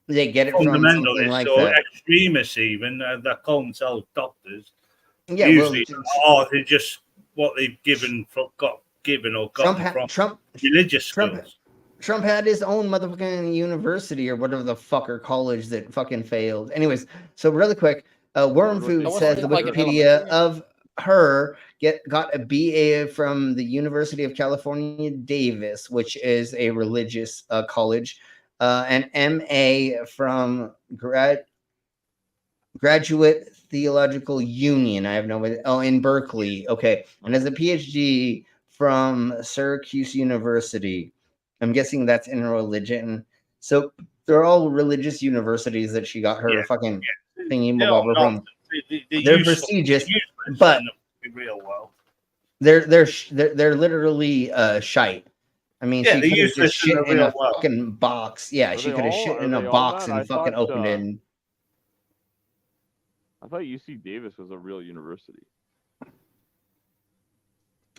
they get it from something like
or
that.
Extremists even that call themselves doctors.
Yeah,
usually, they're just what they've got from religious schools.
Trump had his own motherfucking university or whatever the fucker college that fucking failed. Anyways, so really quick, Worm Food says the Wikipedia of her got a BA from the University of California, Davis, which is a religious college, an MA from Graduate Theological Union. I have no idea. Oh, in Berkeley. Okay. And has a PhD from Syracuse University. I'm guessing that's in religion. So they're all religious universities that she got her fucking thingy from. They're prestigious, but
real well.
They're literally shite. I mean, she could have just shit in a fucking box. Yeah, she could have shit in a box and fucking opened it.
I thought UC Davis was a real university.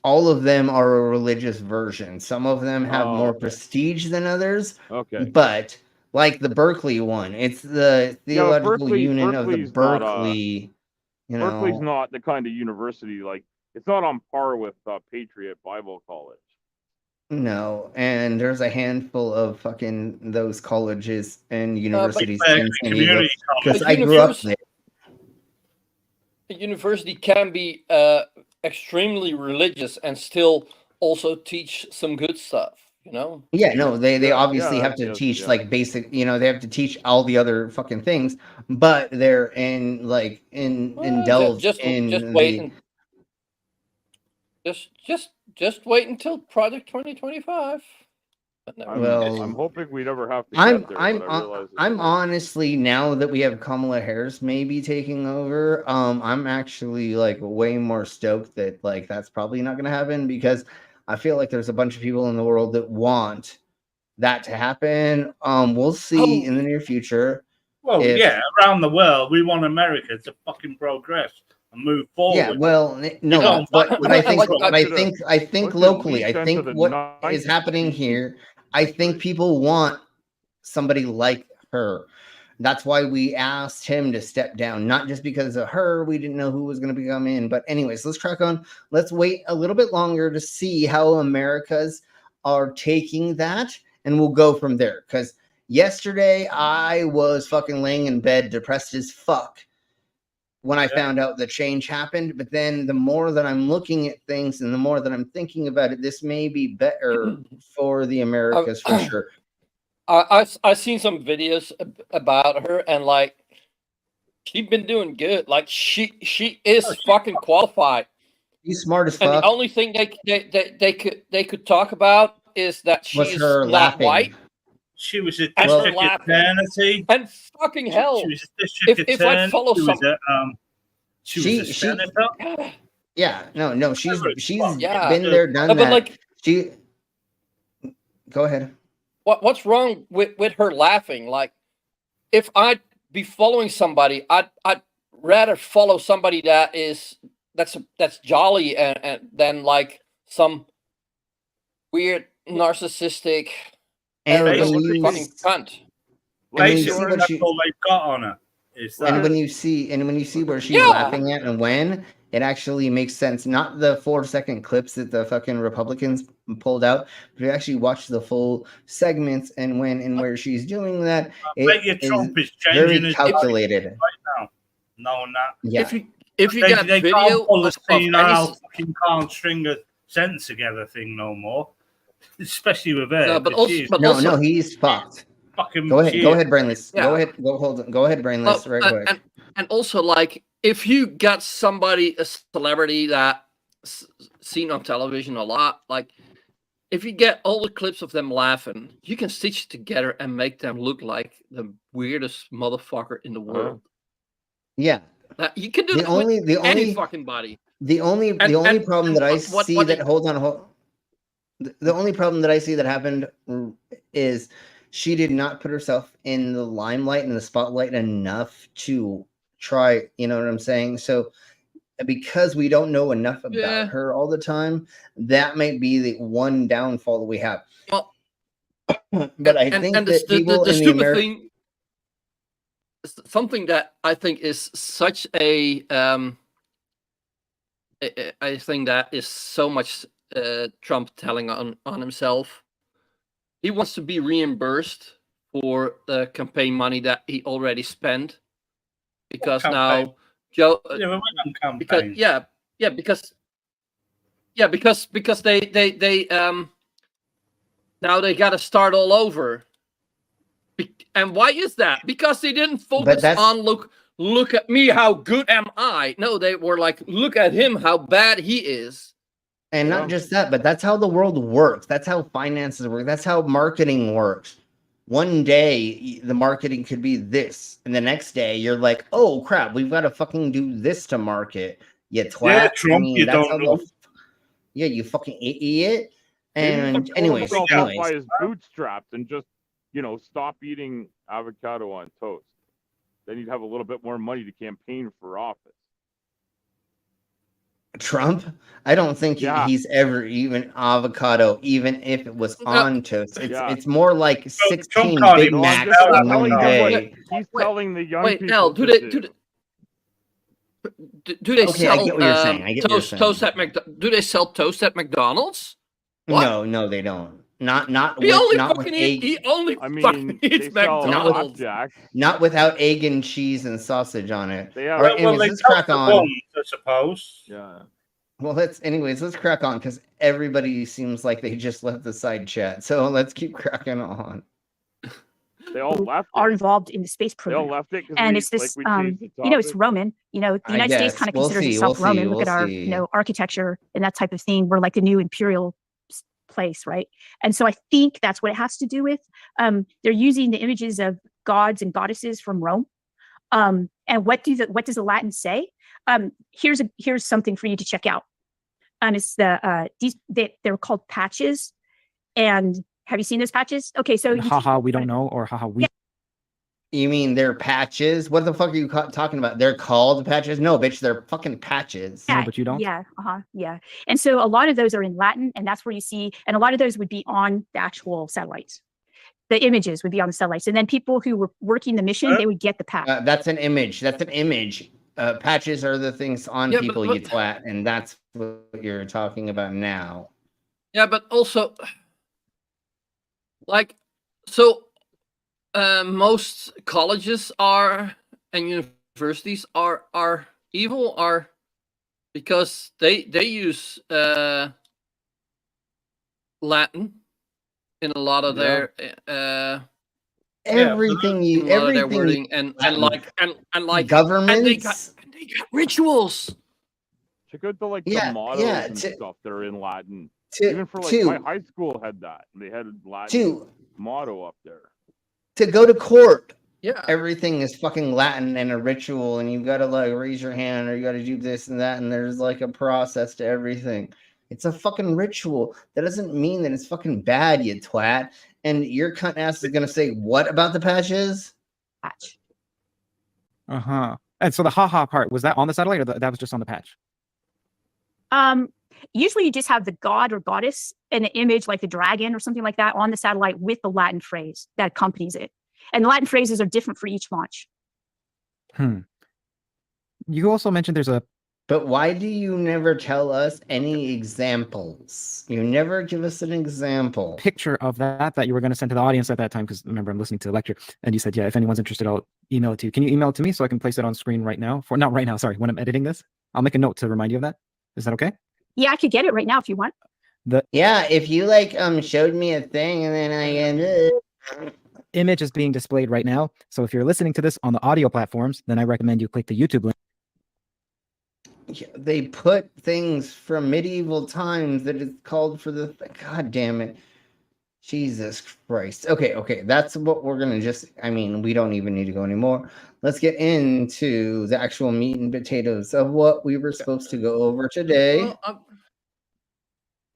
all of them are a religious version. Some of them have more
okay.
prestige than others.
Okay.
But like the Berkeley one, it's the Theological Union of the
Berkeley's
Berkeley. You know,
Berkeley's not the kind of university like it's not on par with Patriot Bible College.
no, and there's a handful of fucking those colleges and universities in San Diego because I grew up there.
A university can be extremely religious and still also teach some good stuff, you know?
Yeah, no, they obviously have to teach like basic, you know, they have to teach all the other fucking things, but they're in like indulged
just
in
wait
the.
and just wait until Project 2025.
Well,
I'm hoping we never have to get there.
I'm honestly, now that we have Kamala Harris maybe taking over, I'm actually like way more stoked that like that's probably not going to happen because I feel like there's a bunch of people in the world that want that to happen. We'll see in the near future.
Well, yeah, around the world, we want America to fucking progress and move forward.
Yeah, well, no, but I think locally, I think what is happening here, I think people want somebody like her. That's why we asked him to step down, not just because of her. We didn't know who was going to become in. But anyways, let's crack on. Let's wait a little bit longer to see how Americas are taking that, and we'll go from there. Because yesterday I was fucking laying in bed, depressed as fuck, when I found out the change happened. But then the more that I'm looking at things and the more that I'm thinking about it, this may be better for the Americas for sure.
I've seen some videos about her, and like she's been doing good. Like she is fucking qualified.
She's smart as fuck.
And the only thing they could talk about is that she's
her
not
laughing.
white.
She was a district attorney.
And fucking hell,
she was a district
if
attorney.
I follow some,
she was a senator.
Yeah, no, she's
Yeah.
been there, done
But
that.
like,
go ahead.
What's wrong with her laughing? Like, if I'd be following somebody, I'd rather follow somebody that's jolly and than like some weird narcissistic fucking cunt.
Basically, that's all they've got on her.
And when you see where she's laughing at and when, it actually makes sense. Not the 4-second clips that the fucking Republicans pulled out, but you actually watch the full segments and when and where she's doing that.
Trump is
very calculated.
Right now, knowing that.
Yeah.
If you got
they
video
can't pull the
of
senile
any-
fucking can't string a sentence together thing no more, especially with her.
No, but also-
no, he's fucked.
Fucking
go ahead, Brainless.
Yeah.
Go ahead, Brainless. Right quick.
And also, like, if you got somebody, a celebrity that's seen on television a lot, like, if you get all the clips of them laughing, you can stitch it together and make them look like the weirdest motherfucker in the world.
Yeah.
You can do that with any fucking body.
The only problem that I see that the only problem that I see that happened is she did not put herself in the limelight and the spotlight enough to try, you know what I'm saying? So because we don't know enough about her all the time, that might be the one downfall that we have.
Well,
but I think that people
the
in the
stupid thing, something that I think is such a I think that is so much Trump telling on himself. He wants to be reimbursed for the campaign money that he already spent, because now Joe. Because they now they got to start all over. And why is that? Because they didn't focus on look at me, how good am I? No, they were like, look at him, how bad he is.
And not just that, but that's how the world works. That's how finances work. That's how marketing works. One day, the marketing could be this. And the next day, you're like, oh, crap, we've got to fucking do this to market. You twat.
Yeah, Trump, you don't know.
Yeah, you fucking idiot. And anyways.
By his bootstraps and just, stop eating avocado on toast. Then you'd have a little bit more money to campaign for office.
Trump, I don't think he's ever even avocado, even if it was on toast. It's more like 16 Big Macs in one day.
He's telling the young people.
Al, do they
Okay,
sell
I get what you're saying. I get what you're saying.
toast at do they sell toast at McDonald's? What?
No, they don't. Not
He
with,
only
not with
fucking
egg.
he only
I mean,
fucking eats
they sell
McDonald's.
Not without egg and cheese and sausage on it.
They have,
All right, anyways, let's crack on.
I suppose.
Yeah.
Well, let's crack on because everybody seems like they just left the side chat. So let's keep cracking on.
They all left.
Are involved in the space program.
They all left it,
and it's this, it's Roman. The United States kind of considers itself Roman. Look at our, architecture and that type of thing. We're like a new imperial place, right? And so I think that's what it has to do with. They're using the images of gods and goddesses from Rome. And what does the Latin say? Here's something for you to check out. And it's they're called patches. And have you seen those patches? Okay, so
haha, we don't know, or haha, we.
You mean they're patches? What the fuck are you talking about? They're called patches? No, bitch, they're fucking patches.
Yeah,
no, but you don't.
Yeah, yeah. And so a lot of those are in Latin, and that's where you see, and a lot of those would be on the actual satellites. The images would be on the satellites, and then people who were working the mission, they would get the patch.
That's an image. That's an image. Patches are the things on people, you twat, and that's what you're talking about now.
Yeah, but also, most colleges and universities are evil, because they use Latin in a lot of their
everything
and like
governments,
and they got rituals.
Check out the mottos and stuff that are in Latin. Even for my high school had that. They had Latin motto up there.
To go to court,
yeah,
everything is fucking Latin and a ritual, and you've got to raise your hand, or you got to do this and that, and there's a process to everything. It's a fucking ritual. That doesn't mean that it's fucking bad, you twat. And your cunt ass is gonna say what about the patches?
Patch.
And so the haha part, was that on the satellite, or that was just on the patch?
Usually you just have the god or goddess in an image like the dragon or something like that on the satellite with the Latin phrase that accompanies it. And the Latin phrases are different for each launch.
You also mentioned there's a...
But why do you never tell us any examples? You never give us an example.
Picture of that you were going to send to the audience at that time, because remember, I'm listening to the lecture, and you said, yeah, if anyone's interested, I'll email it to you. Can you email it to me so I can place it on screen right now? Not right now, sorry, when I'm editing this. I'll make a note to remind you of that. Is that okay?
Yeah, I could get it right now if you want.
If you showed me a thing and then
image is being displayed right now. So if you're listening to this on the audio platforms, then I recommend you click the YouTube link.
Yeah, they put things from medieval times that is called for the God damn it. Jesus Christ. Okay. That's what we're going to we don't even need to go anymore. Let's get into the actual meat and potatoes of what we were supposed to go over today.
Well,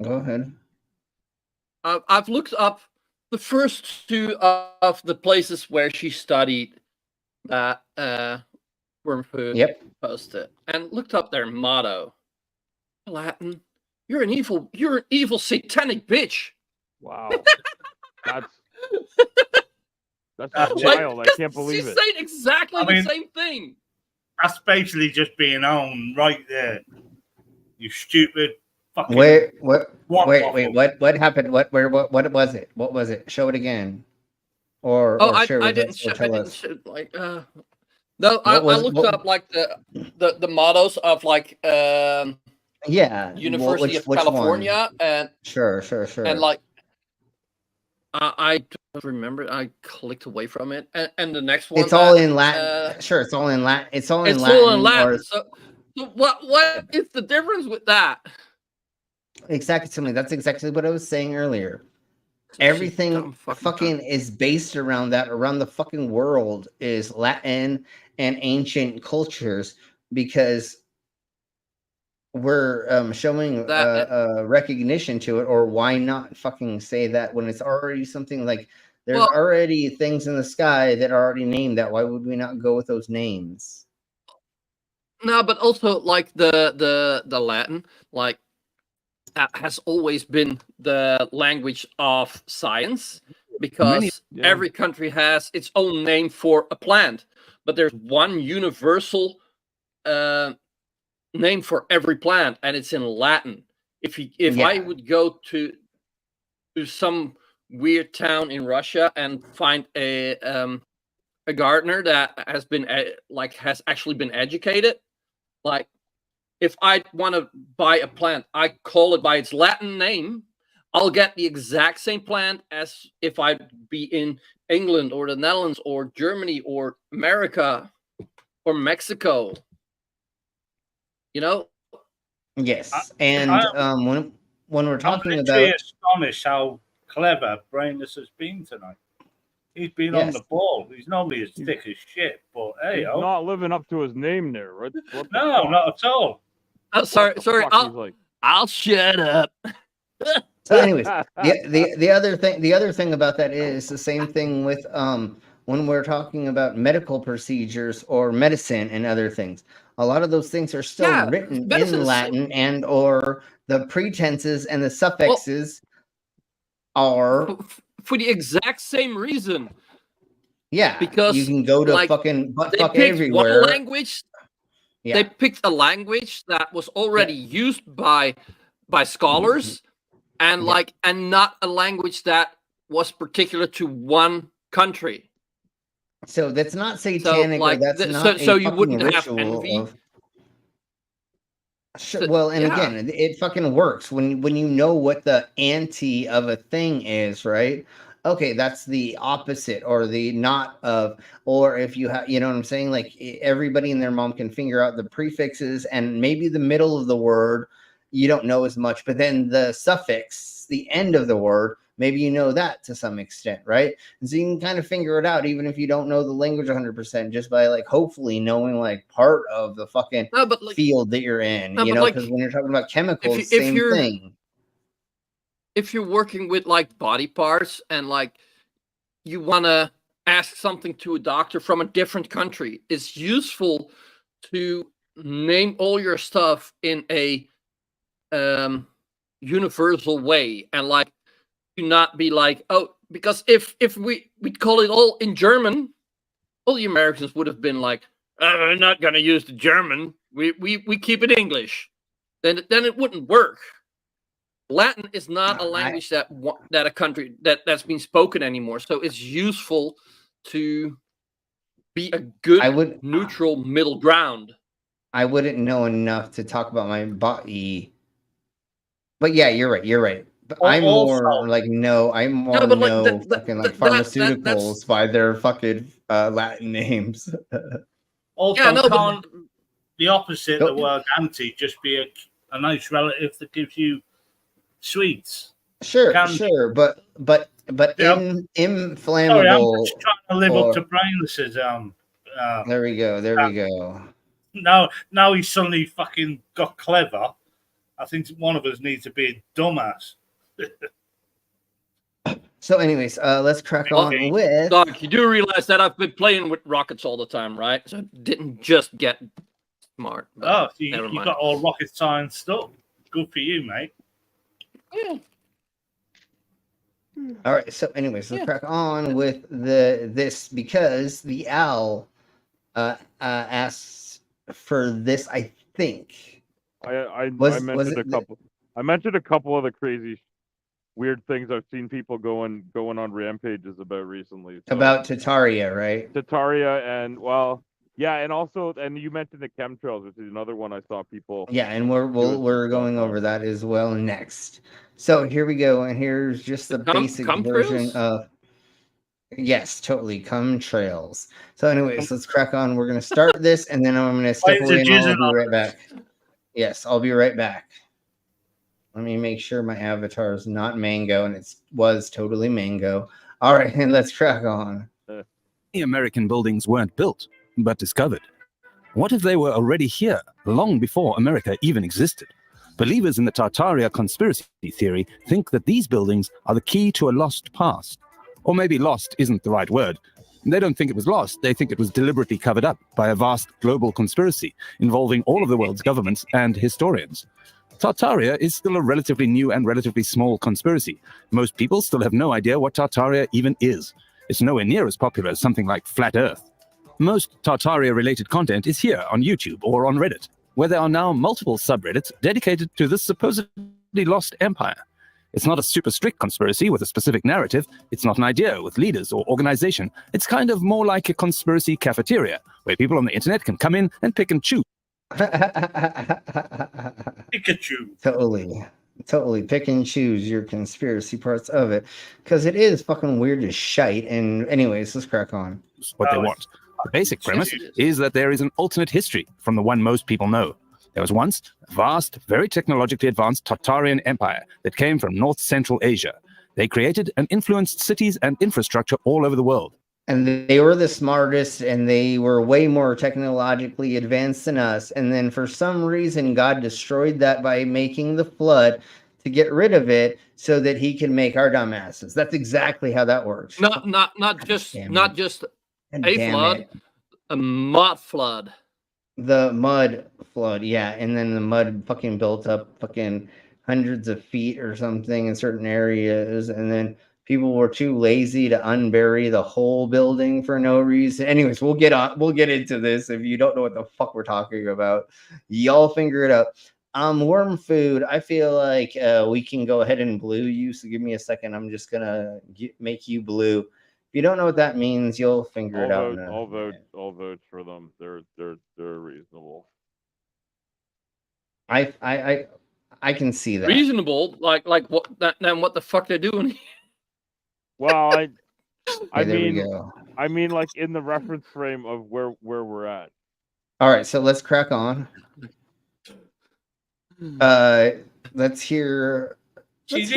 go ahead.
I've looked up the first two of the places where she studied that Wormfood posted, and looked up their motto. Latin, you're an evil satanic bitch.
Wow. That's wild. I can't believe it.
She's saying exactly the same thing.
That's basically just being on right there. You stupid fucking.
Wait, what happened? What was it? What was it? Show it again.
I didn't show no, I looked up the mottos of University of California one? And
sure.
And I don't remember. I clicked away from it, and the next one.
It's all in Latin. Sure, it's all in Latin. It's all in Latin.
So what is the difference with that?
Exactly. That's exactly what I was saying earlier. Everything fucking is based around that. Around the fucking world is Latin and ancient cultures, because we're showing recognition to it. Or why not fucking say that when it's already something there's already things in the sky that are already named that? Why would we not go with those names?
No, but also like the Latin, like has always been the language of science, because every country has its own name for a plant, but there's one universal name for every plant, and it's in Latin. If I would go to some weird town in Russia and find a gardener that has been has actually been educated, like if I want to buy a plant, I call it by its Latin name, I'll get the exact same plant as if I'd be in England or the Netherlands or Germany or America or Mexico. You know?
Yes, and when we're talking
I'm
about,
literally astonished how clever Brainless has been tonight. He's been on the ball. He's normally as thick as shit, but hey,
He's not living up to his name there. What
no, not at all.
Oh, sorry. I'll shut up.
so anyways, the other thing about that is the same thing with when we're talking about medical procedures or medicine and other things. A lot of those things are still written in Latin, and or the pretenses and the suffixes are
for the exact same reason.
Yeah,
because
you can go to
like,
fucking butt
they
fuck
picked
everywhere.
One language.
Yeah.
They picked a language that was already used by scholars, and and not a language that was particular to one country.
So that's not satanic.
So, like,
or that's not
so
a
you
fucking
wouldn't have
ritual
envy.
of. Sure, well, and again, it fucking works when you know what the anti of a thing is, right? Okay, that's the opposite or the not of, or if you have, you know what I'm saying? Like everybody and their mom can figure out the prefixes and maybe the middle of the word, you don't know as much, but then the suffix, the end of the word, maybe you know that to some extent, right? And so you can kind of figure it out, even if you don't know the language 100%, just by like hopefully knowing like part of the fucking field that you're in, you know, because when you're talking about chemicals, same thing.
If you're working with like body parts and like you want to ask something to a doctor from a different country, it's useful to name all your stuff in a universal way, and like to not be like, oh, because if we'd call it all in German, all the Americans would have been like, we're not going to use the German, we keep it English, then it wouldn't work. Latin is not a language that a country that's been spoken anymore, so it's useful to be a good neutral middle ground.
I wouldn't know enough to talk about my body, but yeah, you're right. But I'm more like fucking like pharmaceuticals by their fucking Latin names.
Also, can't the opposite, the word anti, just be a nice relative that gives you sweets?
Sure, but inflammable.
Sorry, I'm just trying to live up to Brainless's.
There we go.
Now he's suddenly fucking got clever. I think one of us needs to be a dumbass.
So, anyways, let's crack on with.
Doc, you do realize that I've been playing with rockets all the time, right? So I didn't just get smart.
Oh, so you got all rocket science stuff. Good for you, mate.
Yeah.
All right. So, anyways, let's crack on with this because the owl asks for this. I think
I mentioned a couple of the crazy, weird things I've seen people going on rampages about recently. So.
About Tartaria, right?
Tartaria, and and also, and you mentioned the chemtrails, which is another one I saw people.
Yeah, and we're going over that as well next. So here we go, and here's just the basic version of. Yes, totally. Chemtrails. So, anyways, let's crack on. We're gonna start this, and then I'm gonna step away, and I'll be right back. Yes, I'll be right back. Let me make sure my avatar is not mango, and it was totally mango. All right, and let's crack on.
The American buildings weren't built, but discovered. What if they were already here, long before America even existed? Believers in the Tartaria conspiracy theory think that these buildings are the key to a lost past. Or maybe lost isn't the right word. They don't think it was lost. They think it was deliberately covered up by a vast global conspiracy involving all of the world's governments and historians. Tartaria is still a relatively new and relatively small conspiracy. Most people still have no idea what Tartaria even is. It's nowhere near as popular as something like Flat Earth. Most Tartaria-related content is here on YouTube or on Reddit, where there are now multiple subreddits dedicated to this supposedly lost empire. It's not a super strict conspiracy with a specific narrative. It's not an idea with leaders or organization. It's kind of more like a conspiracy cafeteria, where people on the internet can come in and pick and choose.
Pikachu.
Totally pick and choose your conspiracy parts of it, because it is fucking weird as shite. And anyways, let's crack on.
What they want. The basic premise is that there is an alternate history from the one most people know. There was once a vast, very technologically advanced Tartarian empire that came from North Central Asia. They created and influenced cities and infrastructure all over the world.
And they were the smartest, and they were way more technologically advanced than us. And then for some reason, God destroyed that by making the flood to get rid of it so that he can make our dumbasses. That's exactly how that works.
Not just a flood, a mud flood.
The mud flood, yeah. And then the mud fucking built up fucking hundreds of feet or something in certain areas. And then people were too lazy to unbury the whole building for no reason. Anyways, we'll get into this. If you don't know what the fuck we're talking about, y'all figure it out. Worm food. I feel like we can go ahead and blue you. So give me a second. I'm just gonna make you blue. If you don't know what that means, you'll figure it out.
I'll vote for them. They're reasonable.
I can see that.
Reasonable, like what? Then what the fuck they're doing?
Well, I
I
mean, like in the reference frame of where we're at.
All right, so let's crack on. Let's hear.
These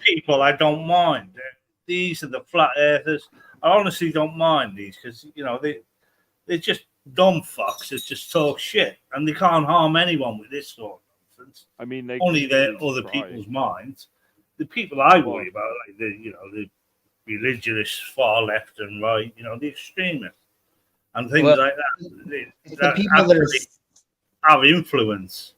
people, I don't mind. These are the flat earthers. I honestly don't mind these because they're just dumb fucks that just talk shit, and they can't harm anyone with this sort of nonsense.
I mean, they
only their other people's minds. The people I worry about, like the religious far left and right, the extremists and things like that.
The people that
have influence.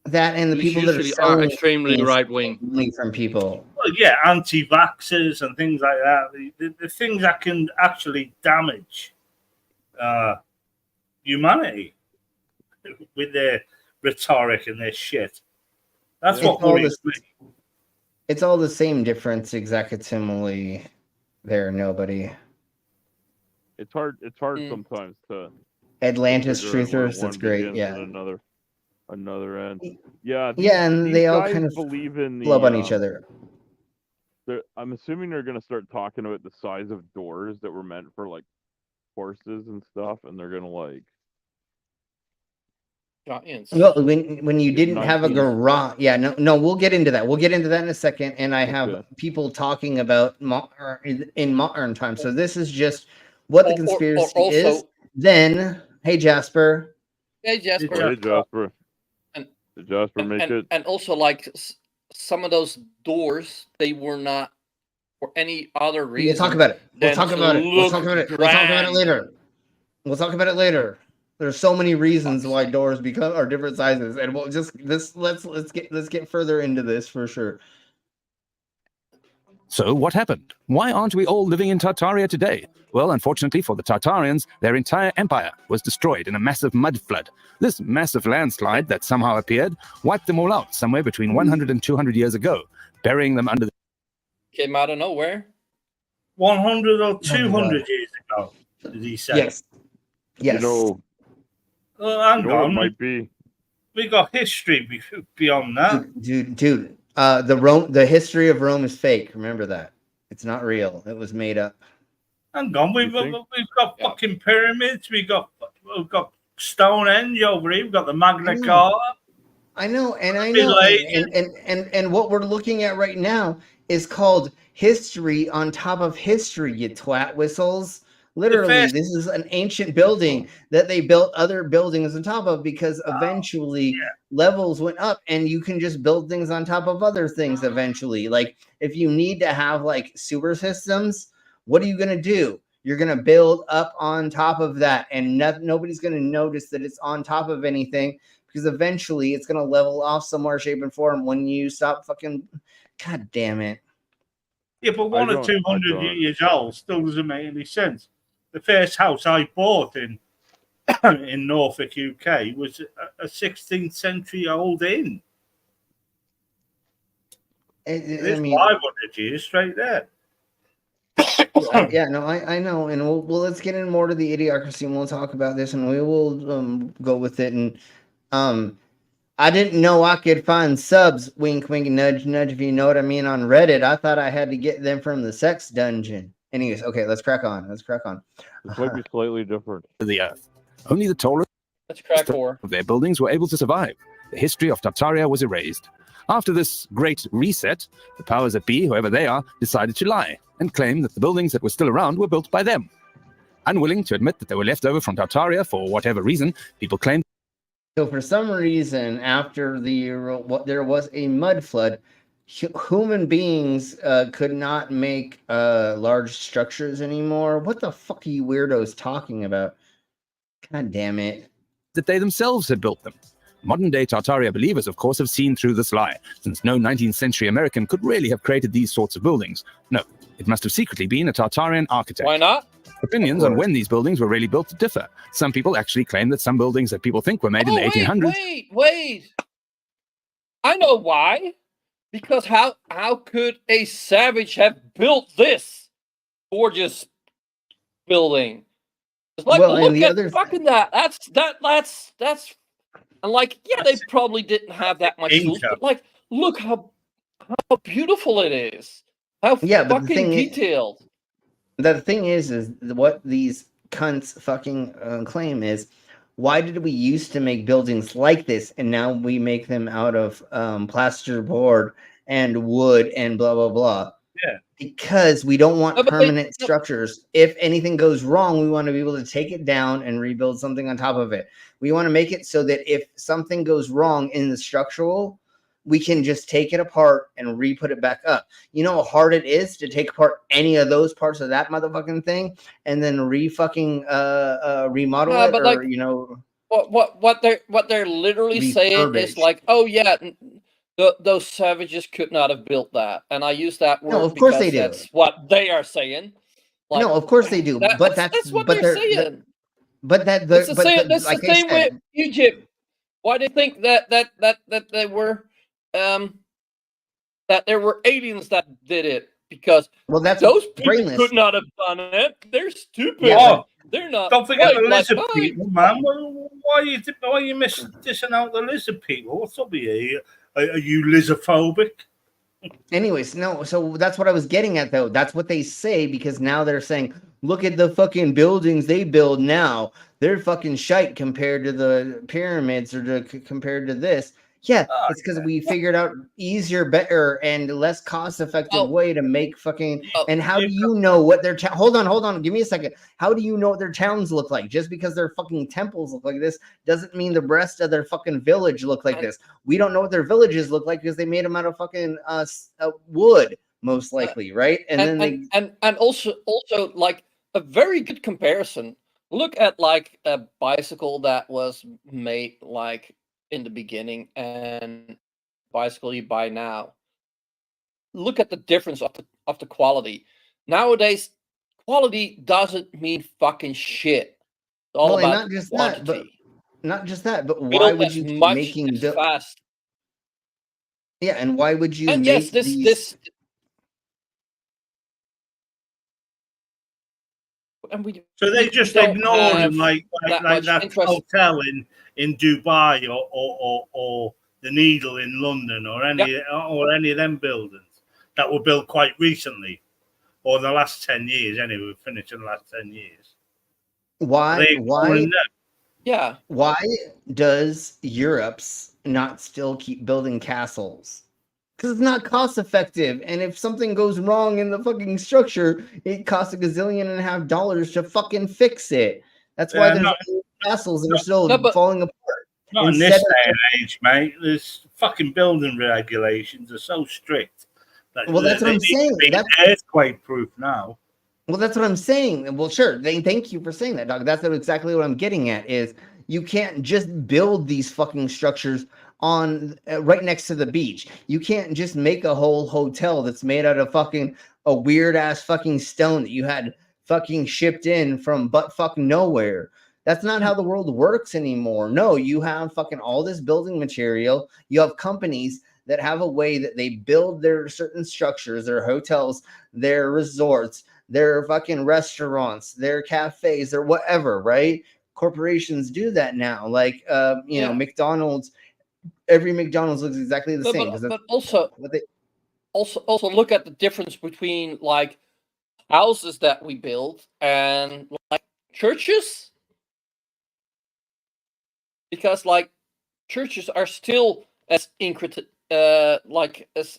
That and the people that
are extremely right wing
from people.
Well, yeah, anti-vaxxers and things like that. The things that can actually damage humanity with their rhetoric and their shit. That's what worries me.
It's all the same difference, executively. There, nobody.
It's hard sometimes to.
Atlantis truthers. That's great. Yeah.
Another end. Yeah.
Yeah, and they all kind of
believe in
flub on each other.
I'm assuming they're gonna start talking about the size of doors that were meant for like horses and stuff, and they're gonna like.
Giants.
Well, when you didn't have a garage, yeah, no, we'll get into that. We'll get into that in a second. And I have people talking about in modern times. So this is just what the conspiracy is. Then, hey Jasper.
Hey Jasper.
Hey Jasper. Did Jasper make it?
And also, like some of those doors, they were not for any other reason.
We'll talk about it. We'll talk about it. We'll talk about it. We'll talk about it later. We'll talk about it later. There's so many reasons why doors are different sizes, and we'll just let's get further into this for sure.
So what happened? Why aren't we all living in Tartaria today? Well, unfortunately for the Tartarians, their entire empire was destroyed in a massive mud flood. This massive landslide that somehow appeared wiped them all out somewhere between 100 and 200 years ago, burying them under the...
Came out of nowhere.
100 or 200 years ago, did he say?
Yes.
Hang
on.
It might be.
We got history beyond that.
Dude. The history of Rome is fake. Remember that. It's not real. It was made up.
Hang on, we've got fucking pyramids. We've got Stonehenge over here. We've got the Magna Carta.
I know, and what we're looking at right now is called history on top of history. You twat whistles. Literally, this is an ancient building that they built other buildings on top of because eventually levels went up and you can just build things on top of other things eventually. Like if you need to have like sewer systems, What are you going to do? You're going to build up on top of that, and nobody's going to notice that it's on top of anything, because eventually it's going to level off somewhere, shape, and form when you stop fucking. God damn it.
Yeah, but 100 or 200 years old still doesn't make any sense. The first house I bought in Norfolk, UK, was a 16th century old inn. It's 500 years straight there.
Yeah, no, I know, and we'll let's get in more to the idiocracy, and we'll talk about this, and we will go with it. And I didn't know I could find subs, wink, wink, nudge, nudge, if you know what I mean, on Reddit. I thought I had to get them from the sex dungeon. Anyways, okay, let's crack on.
This might be slightly different.
The Earth. Only the tallest of their buildings were able to survive. The history of Tartaria was erased. After this great reset, the powers that be, whoever they are, decided to lie and claim that the buildings that were still around were built by them. Unwilling to admit that they were left over from Tartaria for whatever reason, people claimed.
So for some reason, after there was a mud flood, human beings could not make large structures anymore. What the fuck are you weirdos talking about? God damn it.
That they themselves had built them. Modern-day Tartaria believers, of course, have seen through this lie, since no 19th century American could really have created these sorts of buildings. No, it must have secretly been a Tartarian architect.
Why not?
Opinions on when these buildings were really built differ. Some people actually claim that some buildings that people think were made in the 1800s...
Wait. I know why. Because how could a savage have built this gorgeous building? It's like, look at fucking that. That's and like, yeah, they probably didn't have that much tools, but like, look how beautiful it is. How fucking detailed.
The thing is what these cunts fucking claim is, why did we used to make buildings like this and now we make them out of plasterboard and wood and blah blah blah?
Yeah,
because we don't want permanent structures. If anything goes wrong, we want to be able to take it down and rebuild something on top of it. We want to make it so that if something goes wrong in the structural, we can just take it apart and re-put it back up. You know how hard it is to take apart any of those parts of that motherfucking thing and then remodel it, or
like,
you know,
what they're literally saying is like, oh yeah, those savages could not have built that, and I use that word.
No, of course they do.
That's what they are saying. Like,
no, of course they do. But that's what they're saying. It's the same with Egypt. Why do you think that they were that there were aliens that did it? Because those people could not have done it. They're stupid.
Yeah.
They're not.
Don't forget the lizard people, man. Why are you dissing out the lizard people? What's up with you? Are you lizophobic?
Anyways, no, so that's what I was getting at, though. That's what they say, because now they're saying, look at the fucking buildings they build now. They're fucking shite compared to the pyramids or compared to this. Yeah, it's because we figured out easier, better, and less cost-effective way to make fucking... and how do you know what their... Hold on. Give me a second. How do you know what their towns look like? Just because their fucking temples look like this doesn't mean the rest of their fucking village look like this. We don't know what their villages look like because they made them out of fucking wood, most likely, right?
And also like a very good comparison. Look at like a bicycle that was made like in the beginning and bicycle you buy now. Look at the difference of the quality. Nowadays, quality doesn't mean fucking shit. It's all about
not just
quantity.
that, but not just that, but why would you keep making
fast?
Yeah, and why would you?
And
make
yes, this. And
so they just ignored him like that hotel in Dubai or the Needle in London or any of them buildings that were built quite recently or in the last 10 years anyway. Finished in the last 10 years.
Why?
Yeah.
Why does Europe's not still keep building castles? Because it's not cost effective, and if something goes wrong in the fucking structure, it costs $1.5 gazillion to fucking fix it. That's why there's castles that are still falling apart.
Not in this day and age, mate. There's fucking building regulations are so strict.
Well, that's what I'm saying.
That's earthquake proof now.
Well, that's what I'm saying. Well, sure. Thank you for saying that, dog. That's exactly what I'm getting at. Is you can't just build these fucking structures on right next to the beach. You can't just make a whole hotel that's made out of fucking a weird ass fucking stone that you had fucking shipped in from butt fuck nowhere. That's not how the world works anymore. No, you have fucking all this building material. You have companies that have a way that they build their certain structures, their hotels, their resorts, their fucking restaurants, their cafes, or whatever, right? Corporations do that now. Like, you know, McDonald's, every McDonald's looks exactly the same.
But also look at the difference between like houses that we build and like churches, because like churches are still as intricate, like as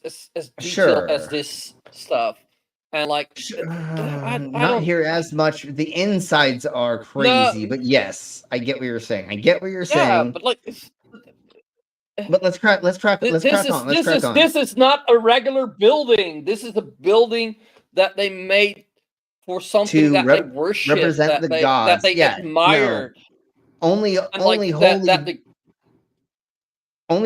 detailed as this stuff. And like, I
not
don't
here as much. The insides are crazy, but yes, I get what you're saying. I get what you're saying.
but like,
but let's crack on.
This is not a regular building. This is a building that they made for something that they worship,
represent the gods,
that they admire.
No. Only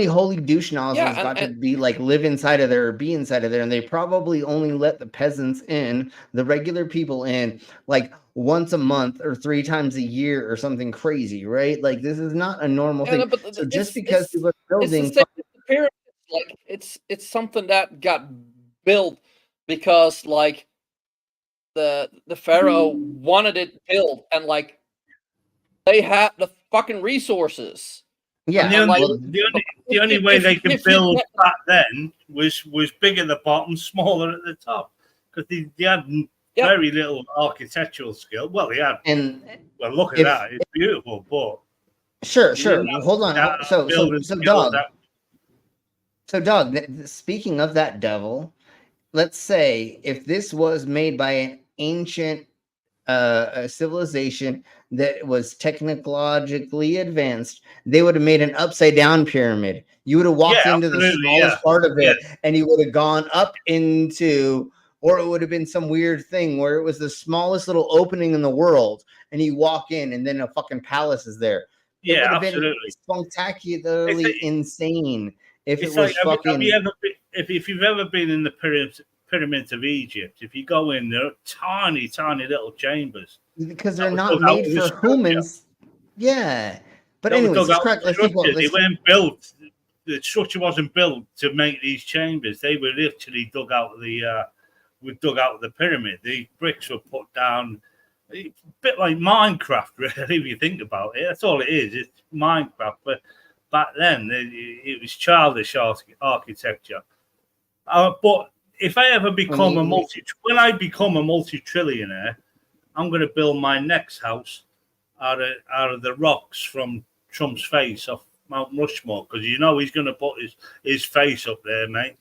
holy douche nozzles got to be like live inside of there or be inside of there, and they probably only let the peasants in, the regular people in, like once a month or 3 times a year or something crazy, right? Like this is not a normal thing.
No,
so just because people are building,
like it's something that got built because like the pharaoh wanted it built, and like they had the fucking resources.
Yeah,
the only way they could build back then was big at the bottom, smaller at the top, because they had very little architectural skill. Well, they had, well, look at that; it's beautiful, but
sure. Hold on. So dog. Speaking of that devil, let's say if this was made by an ancient a civilization that was technologically advanced, they would have made an upside down pyramid. You would have walked into the smallest part of it, and you would have gone up into, or it would have been some weird thing where it was the smallest little opening in the world, and you walk in, and then a fucking palace is there. It would have been spectacularly insane if it was fucking.
If you've ever been in the pyramids of Egypt, if you go in, they're tiny little chambers
because they're not made for humans. Yeah, but anyways,
they weren't built. The structure wasn't built to make these chambers. They were literally dug out of the pyramid. The bricks were put down, a bit like Minecraft, really. If you think about it, that's all it is. It's Minecraft, but back then it was childish architecture. But if I ever become when I become a multi-trillionaire, I'm going to build my next house out of the rocks from Trump's face off Mount Rushmore, because you know he's going to put his face up there, mate.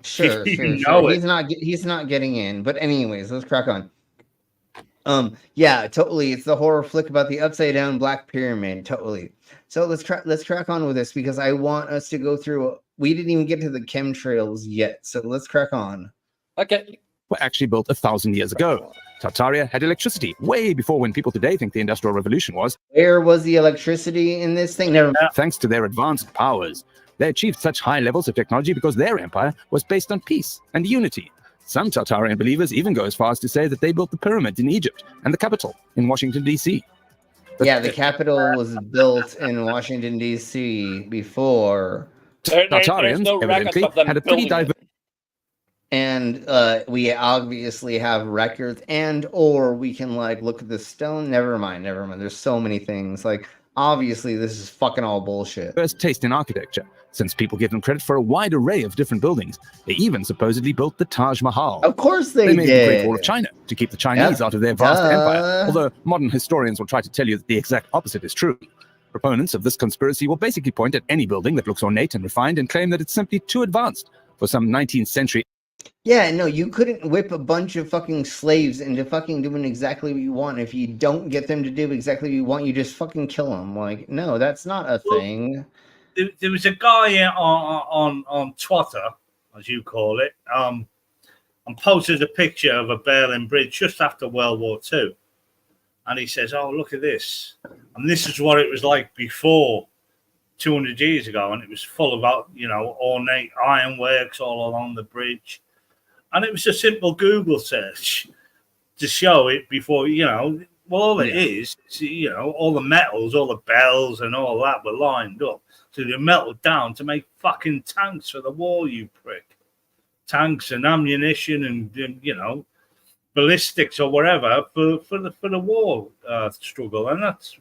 Sure. He's not getting in. But anyways, let's crack on. Yeah, totally. It's the horror flick about the upside down black pyramid. Totally. So let's crack on with this, because I want us to go through. We didn't even get to the chemtrails yet, so let's crack on.
Okay.
Were actually built 1,000 years ago. Tartaria had electricity way before when people today think the Industrial Revolution was.
Where was the electricity in this thing? Never.
Thanks to their advanced powers. They achieved such high levels of technology because their empire was based on peace and unity. Some Tartarian believers even go as far as to say that they built the pyramids in Egypt and the capital in Washington, D.C.
The capital was built in Washington, D.C. before.
Tartarians evidently had a pretty diverse.
And we obviously have records, or we can like look at the stone. Never mind. There's so many things. Like, obviously, this is fucking all bullshit.
First taste in architecture, since people give them credit for a wide array of different buildings. They even supposedly built the Taj Mahal.
Of course they
made
did.
the Great Wall of China to keep the Chinese out of their vast empire. Although modern historians will try to tell you that the exact opposite is true. Proponents of this conspiracy will basically point at any building that looks ornate and refined and claim that it's simply too advanced for some 19th century.
Yeah, no, you couldn't whip a bunch of fucking slaves into fucking doing exactly what you want. If you don't get them to do exactly what you want, you just fucking kill them. Like, no, that's not a thing.
There was a guy on Twitter, as you call it, and posted a picture of a Berlin Bridge just after World War II. And he says, oh, look at this. And this is what it was like before 200 years ago. And it was full of, you know, ornate ironworks all along the bridge. And it was a simple Google search to show it before, you know, well, all it is, you know, all the metals, all the bells and all that were lined up. So they melted down to make fucking tanks for the war, you prick. Tanks and ammunition and you know, ballistics or whatever for the war struggle. And that's,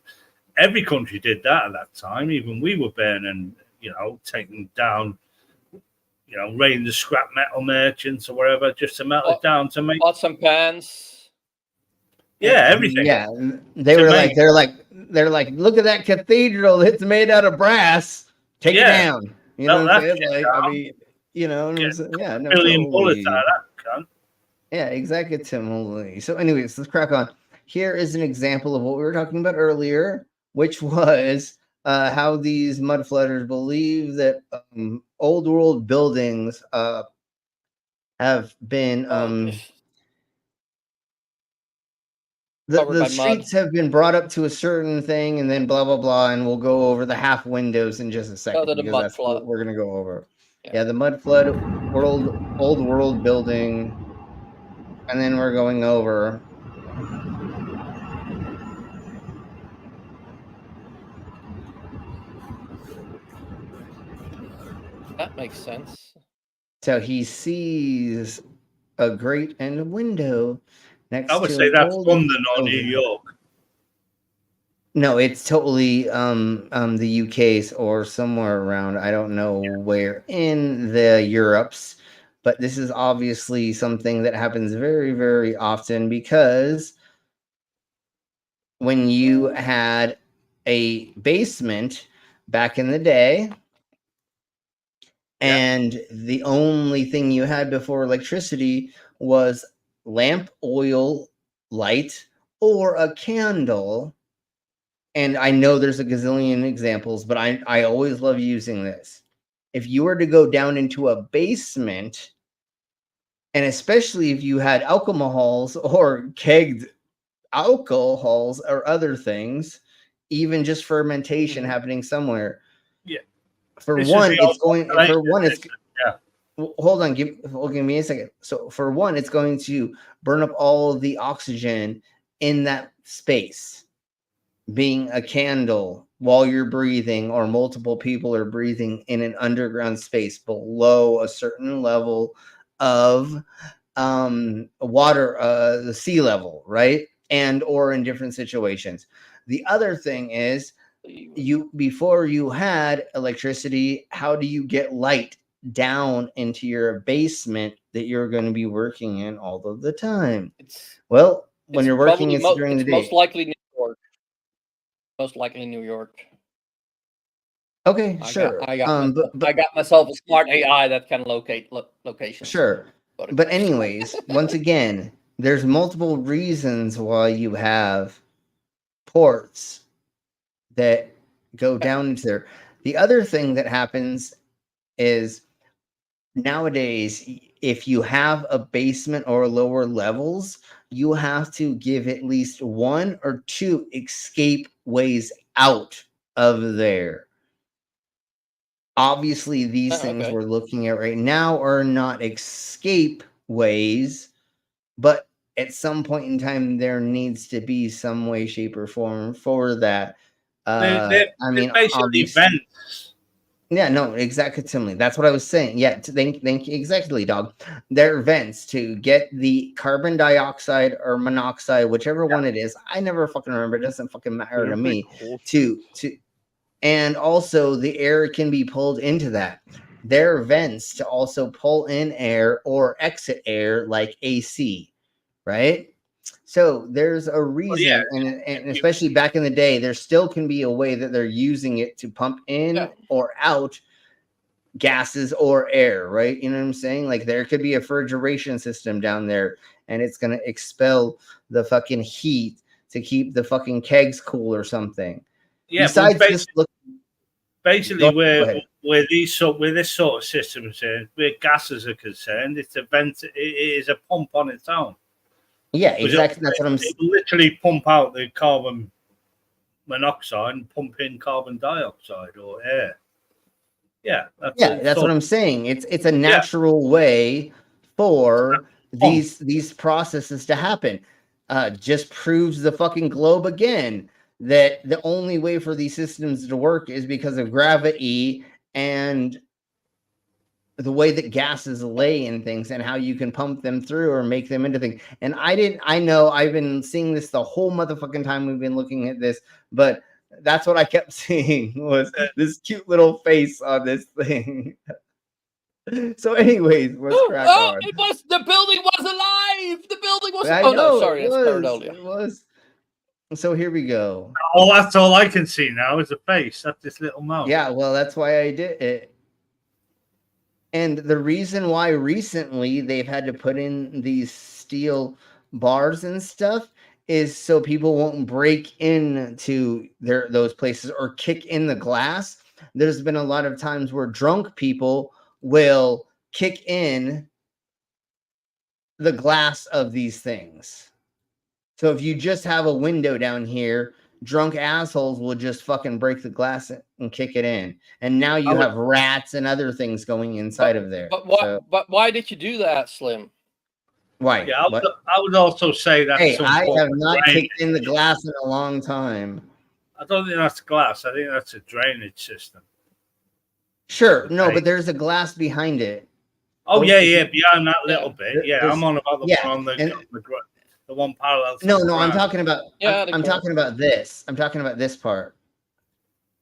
every country did that at that time. Even we were burning, you know, taking down, you know, raiding the scrap metal merchants or whatever, just to melt it down to make
pots and pans.
Yeah, everything.
Yeah, they're like, look at that cathedral. It's made out of brass. Take it down. You know what I'm saying? Like, I mean, you know, yeah, no,
million bullets out of that, cunt.
Yeah, exactly. So, anyways, let's crack on. Here is an example of what we were talking about earlier, which was how these mud flooders believe that old world buildings have been the streets have been brought up to a certain thing, and then blah blah blah, and we'll go over the half windows in just a second because that's what we're gonna go over. Yeah, the mud flood, old world building, and then we're going over.
That makes sense.
So he sees a grate and a window next to.
I would say that's London or New York.
No, it's totally the UK's or somewhere around. I don't know where in the Europes, but this is obviously something that happens very, very often because when you had a basement back in the day, and the only thing you had before electricity was lamp oil light or a candle. And I know there's a gazillion examples, but I always love using this. If you were to go down into a basement, and especially if you had alcohols or kegged alcohols or other things, even just fermentation happening somewhere.
Yeah.
For one, hold on, give me a second. So for one, it's going to burn up all of the oxygen in that space. Being a candle while you're breathing, or multiple people are breathing in an underground space below a certain level of water, the sea level, right? And or in different situations. The other thing is, before you had electricity, how do you get light down into your basement that you're going to be working in all of the time? When you're working, it's during the day.
Most likely New York. Most likely New York.
Okay, sure.
I got myself a smart AI that can locate locations.
Sure. But anyways, once again, there's multiple reasons why you have ports that go down into there. The other thing that happens is nowadays, if you have a basement or lower levels, you have to give at least 1 or 2 escape ways out of there. Obviously, these things we're looking at right now are not escape ways, but at some point in time, there needs to be some way, shape, or form for that.
They're basically vents.
Yeah, no, exactly. That's what I was saying. Yeah, thank you. Exactly, dog. They're vents to get the carbon dioxide or monoxide, whichever one it is. I never fucking remember. It doesn't fucking matter to me. And also the air can be pulled into that. They're vents to also pull in air or exit air, like AC, right? So there's a reason, and especially back in the day, there still can be a way that they're using it to pump in or out gases or air, right? You know what I'm saying? Like there could be a refrigeration system down there, and it's going to expel the fucking heat to keep the fucking kegs cool or something.
Yeah.
Besides just
Basically,
Go ahead.
where this sort of system is where gases are concerned, it's a vent. It is a pump on its own.
Yeah, exactly. That's what I'm
It
saying.
will literally pump out the carbon monoxide and pump in carbon dioxide or air. Yeah,
That's what I'm saying. It's a natural way for these processes to happen. Just proves the fucking globe again that the only way for these systems to work is because of gravity and the way that gases lay in things and how you can pump them through or make them into things. And I know I've been seeing this the whole motherfucking time we've been looking at this, but that's what I kept seeing was this cute little face on this thing. So anyways, let's crack on.
It was the building was alive. The building was.
I
Oh
know,
no, sorry,
it
that's
was,
pareidolia.
it was. So here we go.
Oh, that's all I can see now is a face. That's this little mouth.
Yeah, well, that's why I did it. And the reason why recently they've had to put in these steel bars and stuff is so people won't break into those places or kick in the glass. There's been a lot of times where drunk people will kick in the glass of these things. So if you just have a window down here, drunk assholes will just fucking break the glass and kick it in. And now you have rats and other things going inside of there.
But why did you do that, Slim?
Why?
Yeah, I would also say that.
Hey, I have not kicked in the glass in a long time.
I don't think that's glass. I think that's a drainage system.
Sure, no, but there's a glass behind it.
Oh yeah, behind that little bit. Yeah,
There's-
I'm on about the one on the one parallel. To
No,
the
I'm
ground.
talking about. I'm talking about this. I'm talking about this part.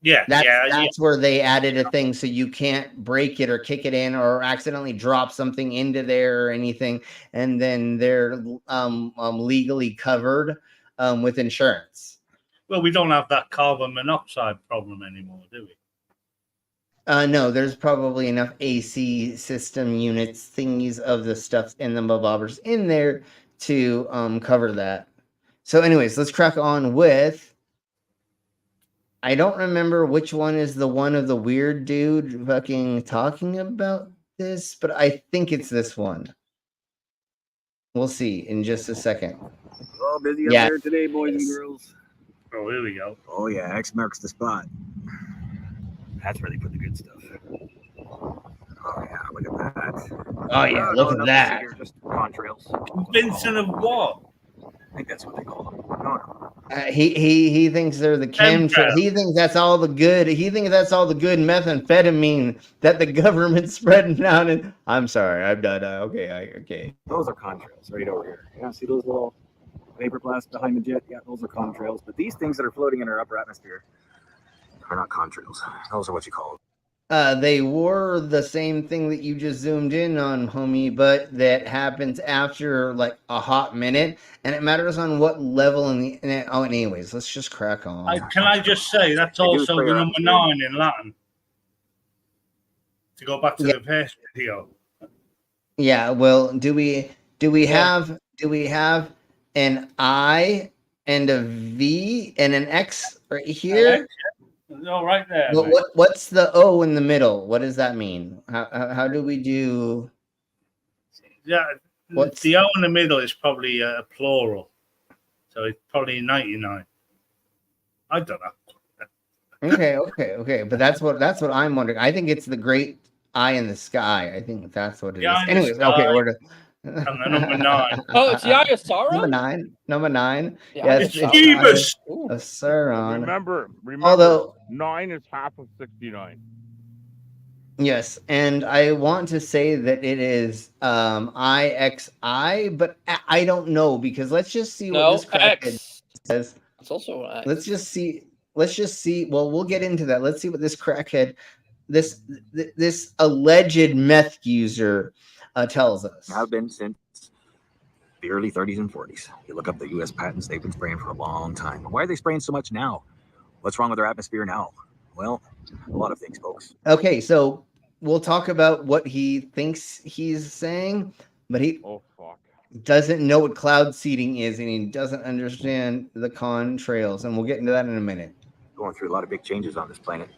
Yeah,
that's where they added a thing so you can't break it or kick it in or accidentally drop something into there or anything, and then they're legally covered with insurance.
Well, we don't have that carbon monoxide problem anymore, do we?
No, there's probably enough AC system units thingies of the stuff in the bobbers in there to cover that. So anyways, let's crack on with, I don't remember which one is the one of the weird dude fucking talking about this, but I think it's this one. We'll see in just a second.
Oh, busy up there today, boys and girls.
Oh, here we go.
Oh yeah, X marks the spot. That's where they put the good stuff. Oh yeah, look at that.
Oh yeah, look at that.
Just contrails.
Vincent of what?
I think that's what they call them. No.
He thinks they're the Chem. He thinks that's all the good. He thinks that's all the good methamphetamine that the government's spreading out. And I'm sorry, I'm done. Okay.
Those are contrails right over here. Yeah, see those little vapor blasts behind the jet? Yeah, those are contrails. But these things that are floating in our upper atmosphere are not contrails. Those are what you call them.
They were the same thing that you just zoomed in on, homie, but that happens after like a hot minute, and it matters on what level in the. Oh, anyways, let's just crack on.
Can I just say that's also the number 9 in Latin? To go back to the first video.
Yeah. Well, do we have an I and a V and an X right here?
No, right there.
What's the O in the middle? What does that mean? How do we do?
Yeah, the O in the middle is probably a plural, so it's probably 99. I don't know.
Okay. But that's what I'm wondering. I think it's the great eye in the sky. I think that's what it is. Anyways, okay, we're to.
And the number 9.
Oh, it's the Eye of Sauron?
Number 9.
Yes,
it's
Phoebus.
Of Sauron.
Remember,
Although
9 is half of 69.
Yes, and I want to say that it is IXI, but I don't know because let's just see what this crackhead says.
It's also an X.
Let's just see. Well, we'll get into that. Let's see what this crackhead, this alleged meth user, tells us.
Have been since the early 30s and 40s. You look up the U.S. patents; they've been spraying for a long time. Why are they spraying so much now? What's wrong with our atmosphere now? Well, a lot of things, folks.
Okay, so we'll talk about what he thinks he's saying, but he doesn't know what cloud seeding is, and he doesn't understand the contrails, and we'll get into that in a minute.
Going through a lot of big changes on this planet.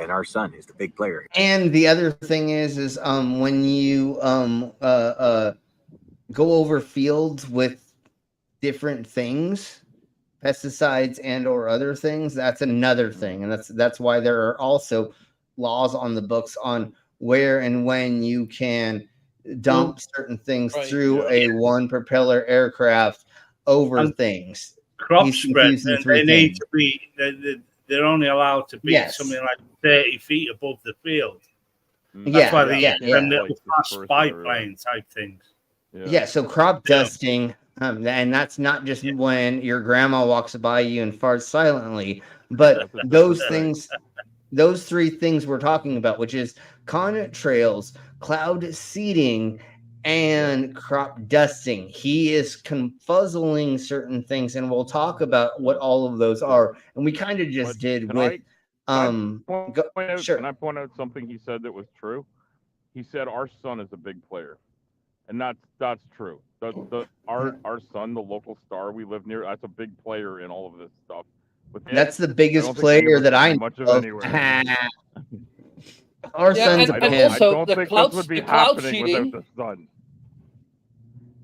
And our sun is the big player.
And the other thing is when you go over fields with different things, pesticides and or other things, that's another thing, and that's why there are also laws on the books on where and when you can dump certain things through a one propeller aircraft over things.
Crop
He's
spread,
confusing
and
three
they need
things.
to be. They're only allowed to be something like 30 feet above the field. That's why they use them little fast spy plane type things.
Yeah, so crop dusting, and that's not just when your grandma walks by you and farts silently, but those things, those three things we're talking about, which is contrails, cloud seeding, and crop dusting. He is confuzzling certain things, and we'll talk about what all of those are. And we kind of just did with
Can I point out something he said that was true? He said our son is a big player, and that's true. Our son, the local star we live near, that's a big player in all of this stuff. But
that's the biggest player that I know
much of
of.
anywhere.
Our son's
and also
the
cloud
without
seeding.
the sun.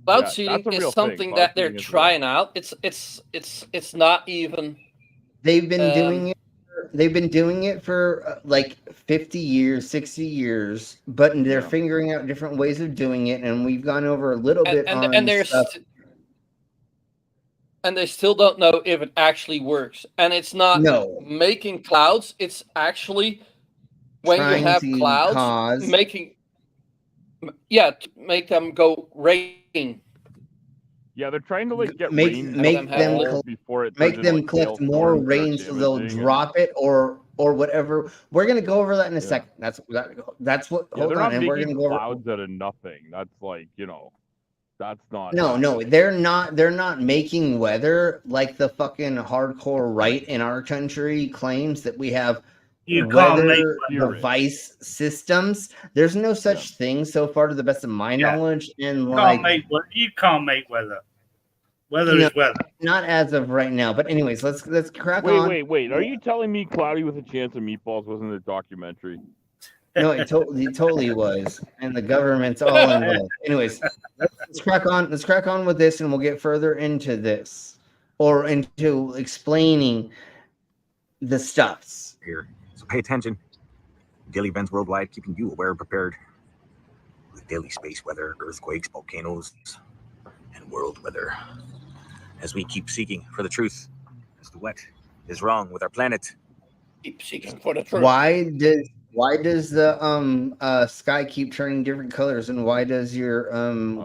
Cloud seeding is something that they're trying out. It's not even.
They've been doing it. They've been doing it for like 50 years, 60 years, but they're figuring out different ways of doing it, and we've gone over a little bit on stuff.
And they still don't know if it actually works. And it's not making clouds. It's actually when you have clouds, make them go rain.
Yeah, they're trying to like get
make
rain
them
before it
make them collect more rain so they'll drop it or whatever. We're gonna go over that in a second. That's what.
Yeah,
hold
they're
on,
not
and we're
making
gonna go over.
clouds out of nothing. That's like that's not.
No, they're not. They're not making weather like the fucking hardcore right in our country claims that we have.
You can't make
device systems. There's no such thing so far, to the best of my knowledge. And
you can't make weather. Weather is weather.
Not as of right now. But anyways, let's crack on.
Wait. Are you telling me Cloudy with a Chance of Meatballs wasn't a documentary?
No, it totally was, and the government's all involved. Anyways, let's crack on. Let's crack on with this, and we'll get further into this, or into explaining the stuffs
here. So pay attention. Daily events worldwide, keeping you aware and prepared with daily space weather, earthquakes, volcanoes, and world weather. As we keep seeking for the truth as to what is wrong with our planet.
Keep seeking for the truth.
Why does the sky keep turning different colors, and why does your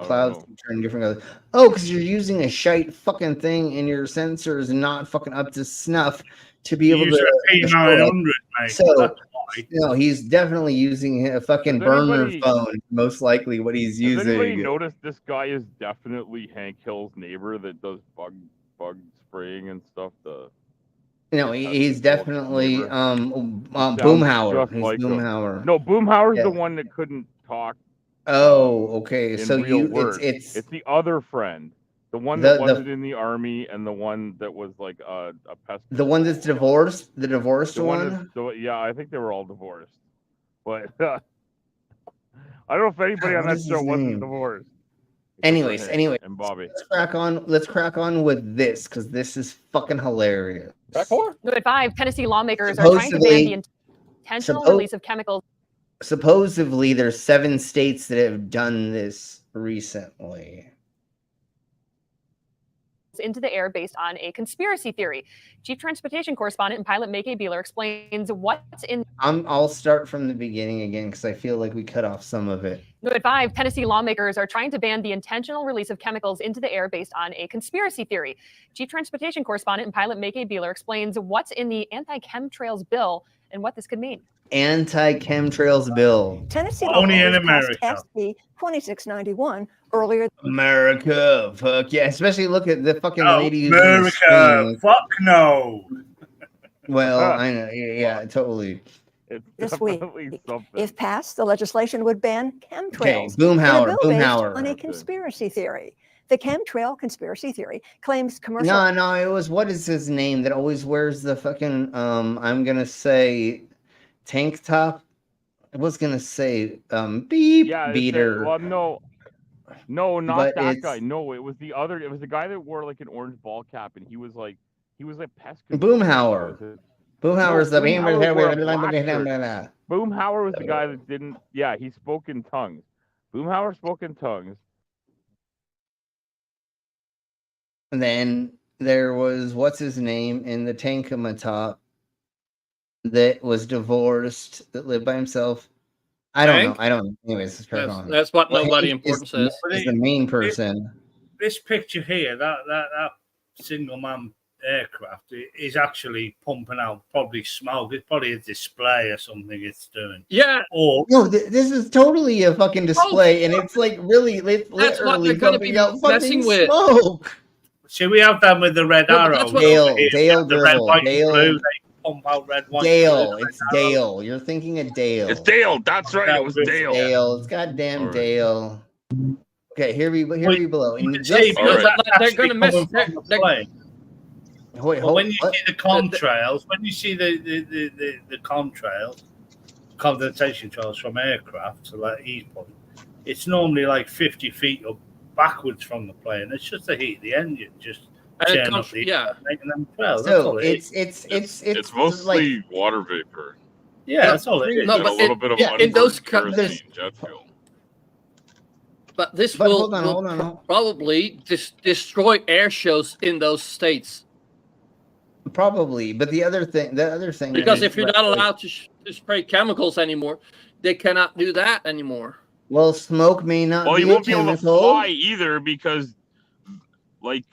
clouds keep turning different colors? Oh, because you're using a shite fucking thing, and your sensor is not fucking up to snuff to be able to. So, he's definitely using a fucking burner phone. Most likely, what he's using.
Has anybody noticed this guy is definitely Hank Hill's neighbor that does bug spraying and stuff?
He's definitely Boomhauer. He's Boomhauer.
No, Boomhauer's the one that couldn't talk.
Oh, okay. So
it's the other friend, the one that wasn't in the army, and the one that was like a pest.
The one that's divorced, the divorced one.
Yeah, I think they were all divorced, but I don't know if anybody on that show wasn't divorced.
Anyways,
and Bobby.
Let's crack on with this, because this is fucking hilarious.
At 5, Tennessee lawmakers are trying to ban the intentional release of chemicals.
Supposedly, there's 7 states that have done this recently.
Into the air based on a conspiracy theory. Chief Transportation Correspondent and pilot Make Beeler explains what's in.
I'll start from the beginning again, because I feel like we cut off some of it.
At 5, Tennessee lawmakers are trying to ban the intentional release of chemicals into the air based on a conspiracy theory. Chief Transportation Correspondent and pilot Make Beeler explains what's in the anti-chemtrails bill and what this could mean.
Anti-chemtrails bill.
Tennessee
only in
lawmakers
America.
passed SB 2691 earlier.
America, fuck yeah! Especially look at the fucking lady who's
America, fuck no.
Well, I know, yeah, totally.
This week, if passed, the legislation would ban chemtrails.
Okay, Boomhauer,
in a bill based
Boomhauer.
on a conspiracy theory. The chemtrail conspiracy theory claims commercial.
No, it was, what is his name that always wears the fucking I'm gonna say tank top. I was gonna say beep
Yeah,
beater.
Well, no, not
But
that
it's
guy. No, it was the other. It was the guy that wore like an orange ball cap, and he was like pest control.
Boomhauer. Boomhauer's the
Boomhauer wore a black shirt. Boomhauer was the guy that didn't. Yeah, he spoke in tongues. Boomhauer spoke in tongues.
And then there was what's his name in the Tankamatop that was divorced, that lived by himself. I don't know. I don't know. Anyways, let's crack on.
That's what nobody
Tank
important says.
is the main person.
This picture here, that single man aircraft is actually pumping out probably smoke. It's probably a display or something it's doing.
Yeah.
Or
no, this is totally a fucking display, and it's like really literally pumping out fucking smoke.
See, we have that with the red arrow.
Dale
the red,
Dribble,
white, and
Dale.
blue. They pump out red, white,
Dale,
and blue,
it's Dale. You're thinking of Dale.
It's Dale. That's right. It was Dale.
Dale. It's goddamn Dale. Okay, here we below. And
See, because
they're going to miss.
When you see the contrails, when you see the contrails, condensation trails from aircraft, so like he's point, it's normally like 50 feet up backwards from the plane. It's just the heat of the engine, just making them trails. That's all
It's mostly
like,
water vapor.
Yeah, that's all it is.
No,
and
but
a little bit of
in those
kerosene jet fuel.
But this will probably destroy air shows in those states.
Probably, but the other thing,
because if you're not allowed to spray chemicals anymore, they cannot do that anymore.
Well, smoke may not.
Well,
be
you won't
a
be able to
chemical.
fly either because, like,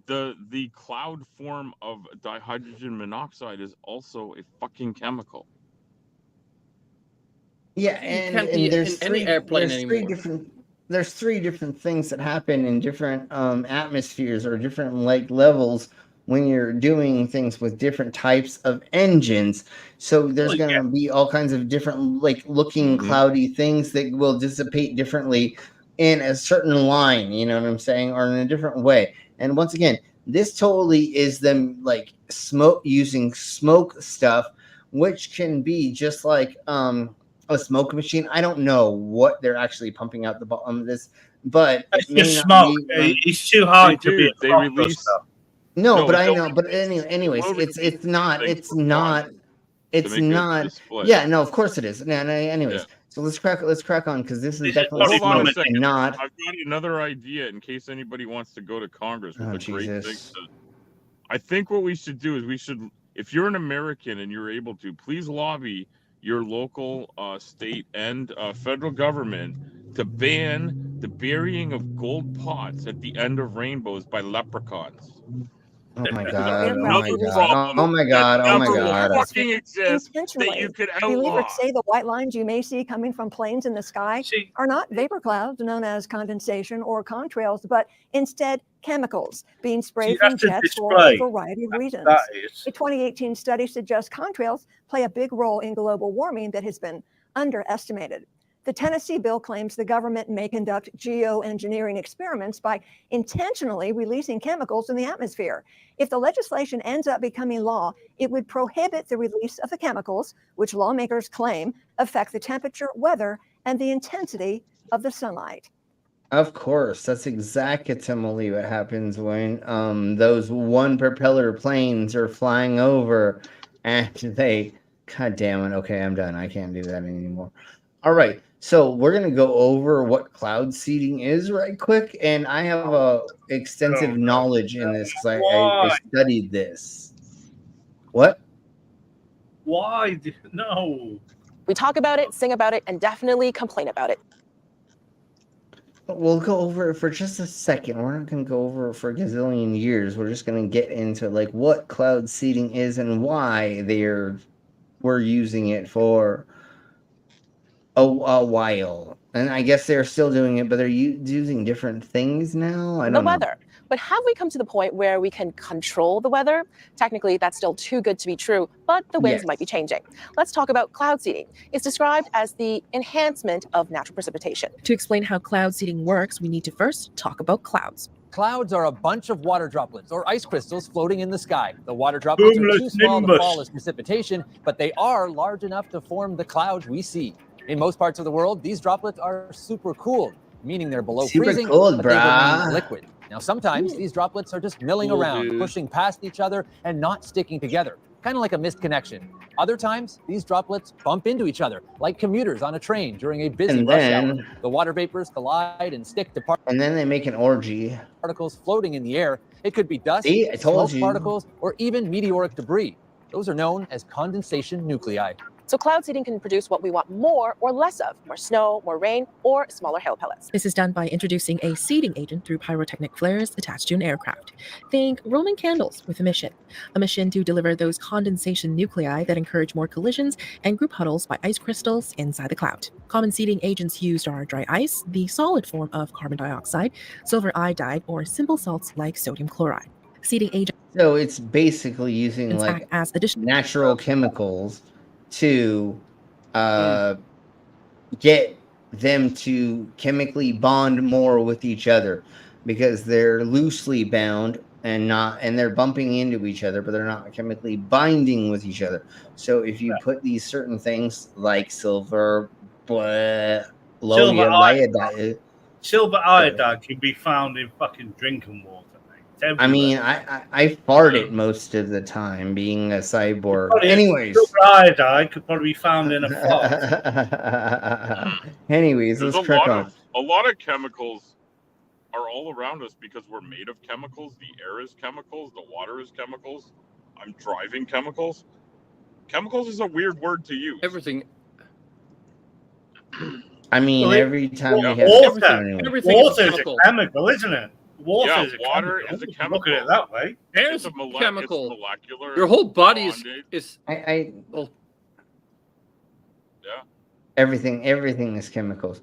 the cloud form of dihydrogen monoxide is also a fucking chemical.
Yeah, and there's three different things that happen in different atmospheres or different like levels when you're doing things with different types of engines. So there's going to be all kinds of different like looking cloudy things that will dissipate differently in a certain line, you know what I'm saying, or in a different way. And once again, this totally is them like using smoke stuff, which can be just like a smoke machine. I don't know what they're actually pumping out the bottom of this, but
it's just smoke. It's too hard to be.
They release
stuff.
No, but I know. But anyways, it's not. Yeah, no, of course it is. No, anyways, so let's crack on because this is definitely
Hold on a second.
not.
I've got another idea in case anybody wants to go to Congress with a great thing. I think what we should do is if you're an American and you're able to, please lobby your local, state, and federal government to ban the burying of gold pots at the end of rainbows by leprechauns.
Oh my god! Oh my god!
Fucking exists that you could outlaw.
Believers say the white lines you may see coming from planes in the sky are not vapor clouds known as condensation or contrails, but instead chemicals being sprayed from jets for a variety of reasons. A 2018 study suggests contrails play a big role in global warming that has been underestimated. The Tennessee bill claims the government may conduct geoengineering experiments by intentionally releasing chemicals in the atmosphere. If the legislation ends up becoming law, it would prohibit the release of the chemicals, which lawmakers claim affect the temperature, weather, and the intensity of the sunlight.
Of course, that's exactly what happens when those one propeller planes are flying over and they, god damn it, okay, I'm done. I can't do that anymore. All right, so we're going to go over what cloud seeding is right quick, and I have extensive knowledge in this because I studied this. What?
Why? No.
We talk about it, sing about it, and definitely complain about it.
We'll go over it for just a second. We're not going to go over it for a gazillion years. We're just going to get into like what cloud seeding is and why we're using it for a while. And I guess they're still doing it, but they're using different things now. I don't know.
Weather. But have we come to the point where we can control the weather? Technically, that's still too good to be true, but the winds might be changing. Let's talk about cloud seeding. It's described as the enhancement of natural precipitation.
To explain how cloud seeding works, we need to first talk about clouds.
Clouds are a bunch of water droplets or ice crystals floating in the sky. The water droplets are too small to fall as precipitation, but they are large enough to form the clouds we see. In most parts of the world, these droplets are super cooled, meaning they're below
Super
freezing,
cooled,
but they
brah.
remain liquid. Now, sometimes these droplets are just milling
Cool,
around,
dude.
pushing past each other and not sticking together, kind of like a missed connection. Other times, these droplets bump into each other, like commuters on a train during a busy
And
rush
then-
hour. The water vapors collide and stick to
And then they make an orgy.
particles floating in the air. It could be dust,
See, I told
smoke
you.
particles, or even meteoric debris. Those are known as condensation nuclei.
So cloud seeding can produce what we want more or less of, more snow, more rain, or smaller hail pellets.
This is done by introducing a seeding agent through pyrotechnic flares attached to an aircraft. Think Roman candles with a mission to deliver those condensation nuclei that encourage more collisions and group huddles by ice crystals inside the cloud. Common seeding agents used are dry ice, the solid form of carbon dioxide, silver iodide, or simple salts like sodium chloride. Seeding agents
So it's basically using
act
like
as additional
natural chemicals to get them to chemically bond more with each other, because they're loosely bound and they're bumping into each other, but they're not chemically binding with each other. So if you put these certain things like silver iodide,
Silver iodide can be found in fucking drinking water.
I mean, I fart it most of the time, being a cyborg.
Probably
Anyways,
silver iodide could probably be found in a fart.
anyways,
There's
let's
a
crack
lot
on.
of a lot of chemicals are all around us because we're made of chemicals. The air is chemicals. The water is chemicals. I'm driving chemicals. Chemicals is a weird word to use.
Everything.
I mean,
Well,
every time we have
everything is
Water is a
chemical.
chemical, isn't it? Water
Yeah,
is a
water
chemical.
is a
You can Look at it
chemical.
that way.
Air's
It's a
chemical.
It's molecular.
Your whole body is
bonded.
well,
Yeah.
everything is chemicals.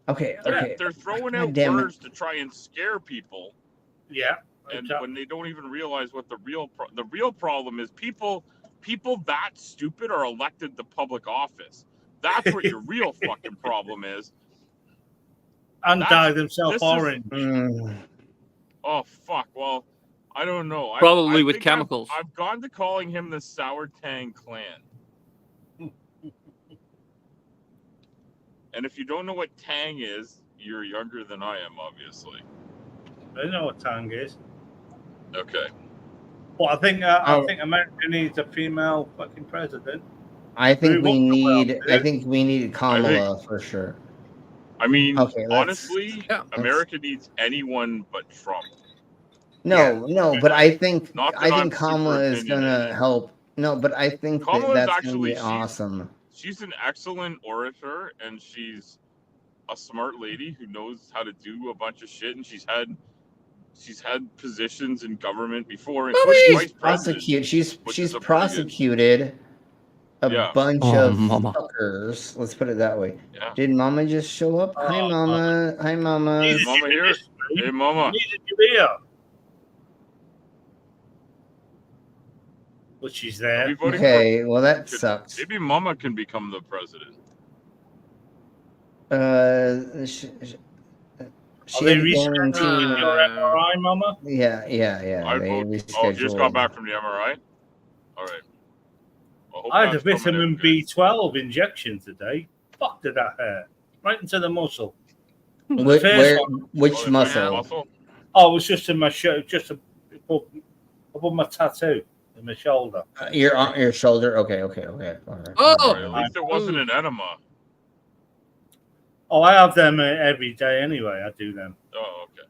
Okay, okay.
They're throwing
God
out
damn it.
words to try and scare people.
Yeah.
And when they don't even realize what the real problem is, people that stupid are elected to public office. That's what your real fucking problem is.
And
That's-
dye themselves
this is-
orange.
Oh fuck! Well, I don't know.
Probably with
think
chemicals.
I've gone to calling him the Sour Tang Clan. And if you don't know what Tang is, you're younger than I am, obviously.
I know what Tang is.
Okay.
Well, I think America needs a female fucking president.
I think we
Really
need Kamala for sure.
I mean,
Okay, let's-
honestly, America needs anyone but Trump.
No, but I think
Not that I'm
Kamala
super
is gonna help. No, but I think
Kamala's
that's
actually
gonna be awesome.
She's an excellent orator, and she's a smart lady who knows how to do a bunch of shit, and she's had positions in government before, including vice president.
She's prosecuted a bunch
Oh,
of
mama.
fuckers. Let's put it that way.
Yeah.
Did Mama just show up? Hi, Mama. Hi, Mama.
Is Mama here? Hey, Mama.
But she's there.
Are we voting
Okay,
for-
well that
could-
sucks.
Maybe Mama can become the president.
She
Are they
ain't
rescheduling
guaranteed-
your MRI, Mama?
Yeah.
I
They
vote-
rescheduled.
just got back from the MRI. All right. Well, hope
I had a
that's coming
vitamin B12 injection today. Fuck did that hurt? Right into the muscle.
Which muscle?
Oh, it was just in my shirt, just above my tattoo in my shoulder.
Your shoulder. Okay. All right.
Oh, at least it wasn't an enema.
Oh, I have them every day anyway. I do them.
Oh, okay.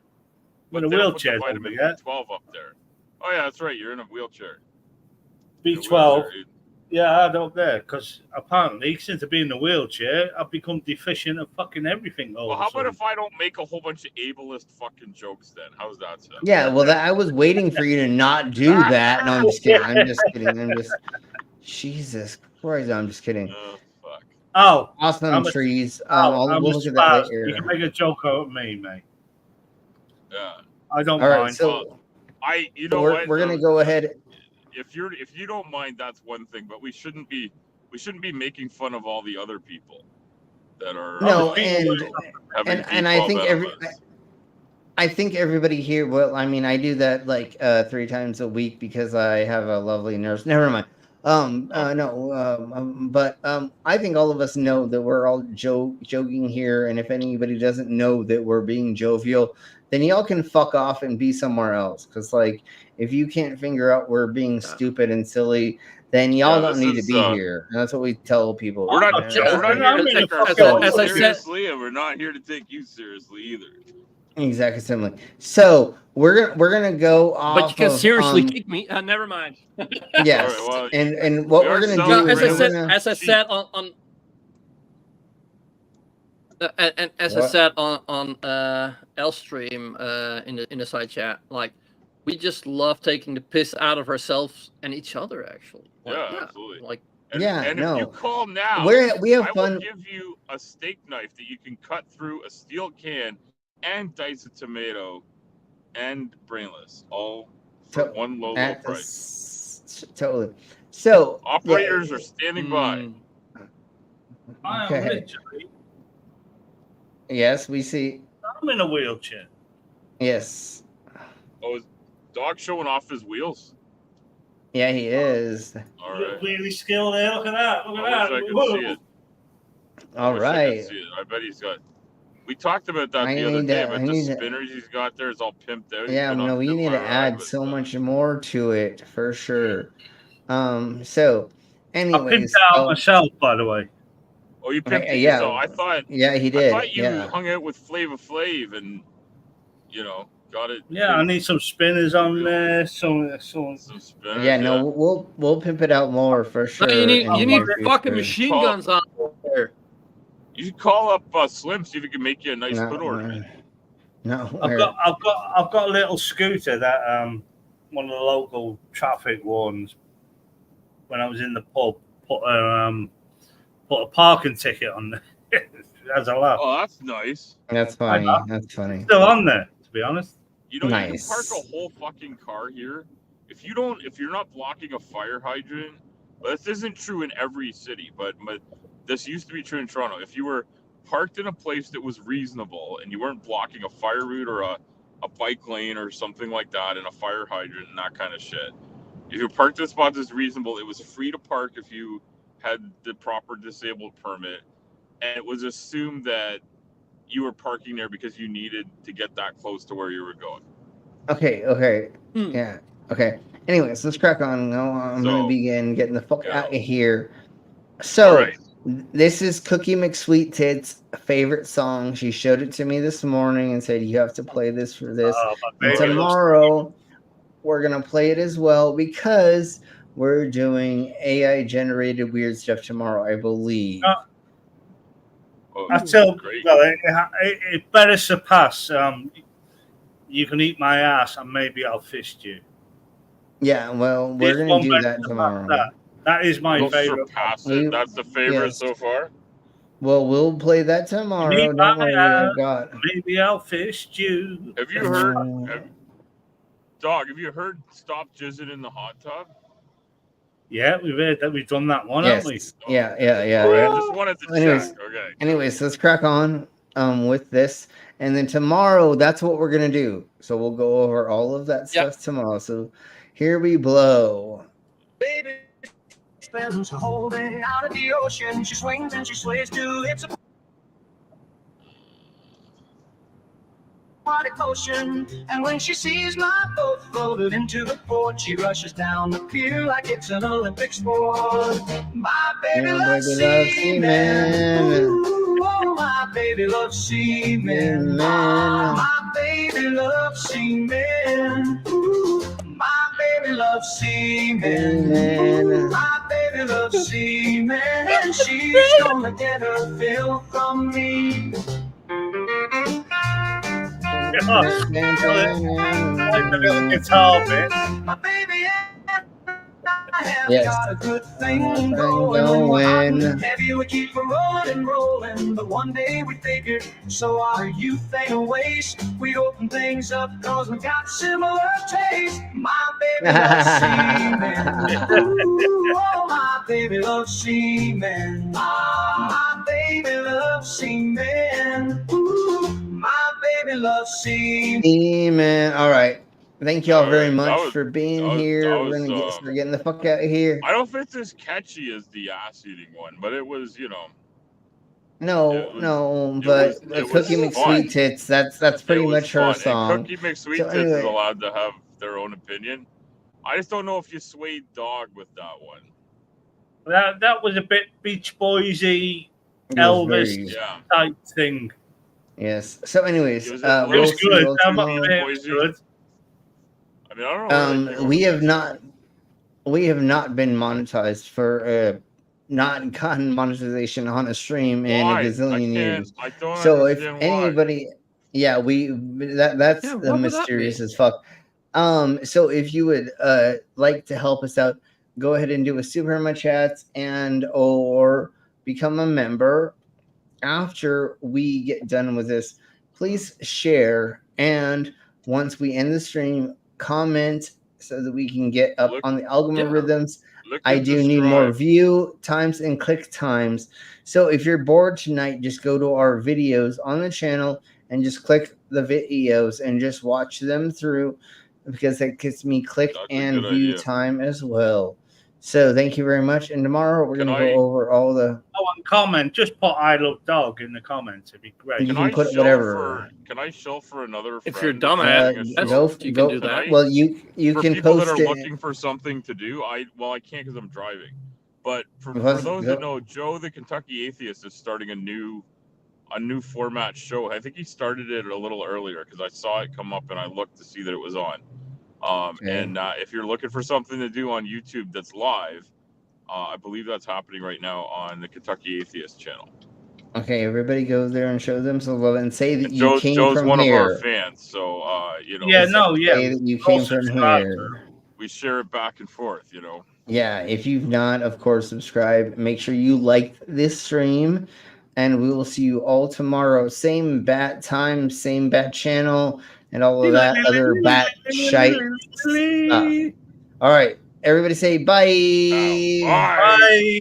When a
they don't put the
wheelchair,
vitamin
yeah.
B12 up there. Oh yeah, that's right. You're in a wheelchair.
B12. Yeah, I had it up there because apparently, since I've been in a wheelchair, I've become deficient of fucking everything.
Well, how about if I don't make a whole bunch of ableist fucking jokes then? How's that sound?
Yeah. Well, I was waiting for you to not do that. No, I'm just kidding. Jesus Christ, I'm just kidding.
Oh,
awesome trees.
I'm
We'll
a
look at that
spaz.
later.
You can make a joke out of me, mate.
Yeah.
I don't
All right,
mind.
so
you know
we're
what?
gonna go ahead.
If you don't mind, that's one thing. But we shouldn't be making fun of all the other people that are.
No,
having
and I
B12
think
enemas.
I think everybody here. Well, I mean, I do that like 3 times a week because I have a lovely nurse. Never mind. But I think all of us know that we're all joking here, and if anybody doesn't know that we're being jovial, then y'all can fuck off and be somewhere else. Because like, if you can't figure out we're being stupid and silly, then y'all don't need to be here. And that's what we tell people.
We're not here to take ourselves seriously, and we're not here to take you seriously either.
Exactly similar. So we're gonna go off.
But you can seriously
of,
kick me. Never mind.
Yes,
All right, well,
and what we're gonna do
as
is
I said on Lstream in the side chat, like we just love taking the piss out of ourselves and each other. Actually, like,
Absolutely.
Like
and if you call now,
we have fun.
I will give you a steak knife that you can cut through a steel can and dice a tomato and brainless, all for one low price.
Totally. So
operators are standing by.
Okay. Yes, we see.
I'm in a wheelchair.
Yes.
Oh, is Dog showing off his wheels?
Yeah, he is.
All right.
Really skilled there. Look at that. Look at
I
that.
wish I could see it.
All right.
I bet he's got. We talked about that the other day, but the spinners he's got there is all pimped out.
Yeah, no, we need to add so much more to it for sure. So, anyways,
I pimped out myself, by the way.
Oh, you pimped it yourself. I thought.
Yeah, he did.
I thought you hung out with Flava Flav and got it.
Yeah, I need some spinners on there. Some
spinners.
Yeah, no, we'll pimp it out more for sure.
No, you need fucking machine guns on there.
You should call up Slim, see if he can make you a nice hood ornament.
No,
I've got a little scooter that one of the local traffic wardens, when I was in the pub, put a parking ticket on there as a laugh.
Oh, that's nice.
That's funny. That's funny.
Still on there, to be honest.
You can park a whole fucking car here. If you're not blocking a fire hydrant, this isn't true in every city, but this used to be true in Toronto. If you were parked in a place that was reasonable and you weren't blocking a fire route or a bike lane or something like that, and a fire hydrant and that kind of shit, if you parked in a spot that's reasonable, it was free to park if you had the proper disabled permit, and it was assumed that you were parking there because you needed to get that close to where you were going.
Okay. Yeah. Okay. Anyways, let's crack on. No, I'm gonna begin getting the fuck out of here. So, this is Cookie McSweet Tits' favorite song. She showed it to me this morning and said, "You have to play this for this." And tomorrow, we're gonna play it as well because we're doing AI generated weird stuff tomorrow, I believe.
I tell it better surpass. You can eat my ass, and maybe I'll fist you.
Yeah, well, we're gonna do that tomorrow.
That is my favorite.
That's the favorite so far.
Well, we'll play that tomorrow. Don't worry, I've got.
Maybe I'll fist you.
Have you heard, Dog? Have you heard "Stop Jizzing in the Hot Tub"?
Yeah, we've heard that. We've done that one, haven't we?
Yeah.
I just wanted to check. Okay.
Anyways, let's crack on with this, and then tomorrow, that's what we're gonna do. So we'll go over all of that stuff tomorrow. So here we blow.
Baby spends her whole day out of the ocean. She swings and she sways to it's a party potion. And when she sees my boat floated into the port, she rushes down the pier like it's an Olympic sport. My baby loves seamen. Ooh, oh, my baby loves seamen. My baby loves seamen. Ooh, my baby loves seamen. My baby loves seamen. And she's gonna get her fill from me.
Guitar bit.
My baby, I have
Yes.
got a good thing going. Heavy we keep rolling and rolling, but one day we figured, so our youth ain't a waste. We open things up cause we got similar taste. My baby loves seamen. Ooh, oh, my baby loves seamen. My baby loves seamen. Ooh, my baby baby loves semen.
Semen. All right. Thank y'all very
Alright,
much
that was-
for being
that was-
here.
that
We're gonna
was,
start getting the fuck out of here.
I don't think it's as catchy as the ass eating one, but it was, you know.
No, but
it
Cookie
was fun.
McSweet Tits, that's pretty
It was
much her
fun.
song.
And Cookie McSweet
So
Tits
anyway,
is allowed to have their own opinion. I just don't know if you swayed dog with that one.
That was a bit Beach Boysy,
It was
Elvis
very-
type thing.
Yes. So anyways,
It was
we'll see
good.
you all
How about
tomorrow.
it was good?
I mean, I don't know.
We have not been monetized for not gotten monetization on a stream in
Why?
a gazillion years.
I don't
So if
understand why.
anybody, yeah, that's
Yeah,
the
what would that
mysterious
be?
as fuck. So if you would like to help us out, go ahead and do a super in my chats and or become a member. After we get done with this, please share, and once we end the stream, comment so that we can get up on the algorithms. I do need more view times and click times. So if you're bored tonight, just go to our videos on the channel and just click the videos and just watch them through, because it gets me click and view
idea.
time as well. So thank you very much. And tomorrow we're going to go over all the.
Oh, and comment. Just put "I love dog" in the comments. It'd be great.
You can put whatever.
Can I shill for another friend?
If you're dumbass, you can do that.
Well, you
for
can
people
post
that are
it.
looking for something to do. I can't because I'm driving. But for
Plus,
those
go-
that know, Joe the Kentucky Atheist is starting a new format show. I think he started it a little earlier because I saw it come up and I looked to see that it was on. And if you're looking for something to do on YouTube that's live, I believe that's happening right now on the Kentucky Atheist channel.
Okay, everybody go there and show them some love and say that
And
you
Joe's
came from
one
here.
of our fans, so you know.
Yeah, no, yeah.
Say that you
All
came from
subscribe.
here.
We share it back and forth, you know.
Yeah, if you've not, of course, subscribe. Make sure you like this stream, and we will see you all tomorrow. Same bat time, same bat channel, and all of that other bat shite stuff. All right, everybody say bye.
Bye.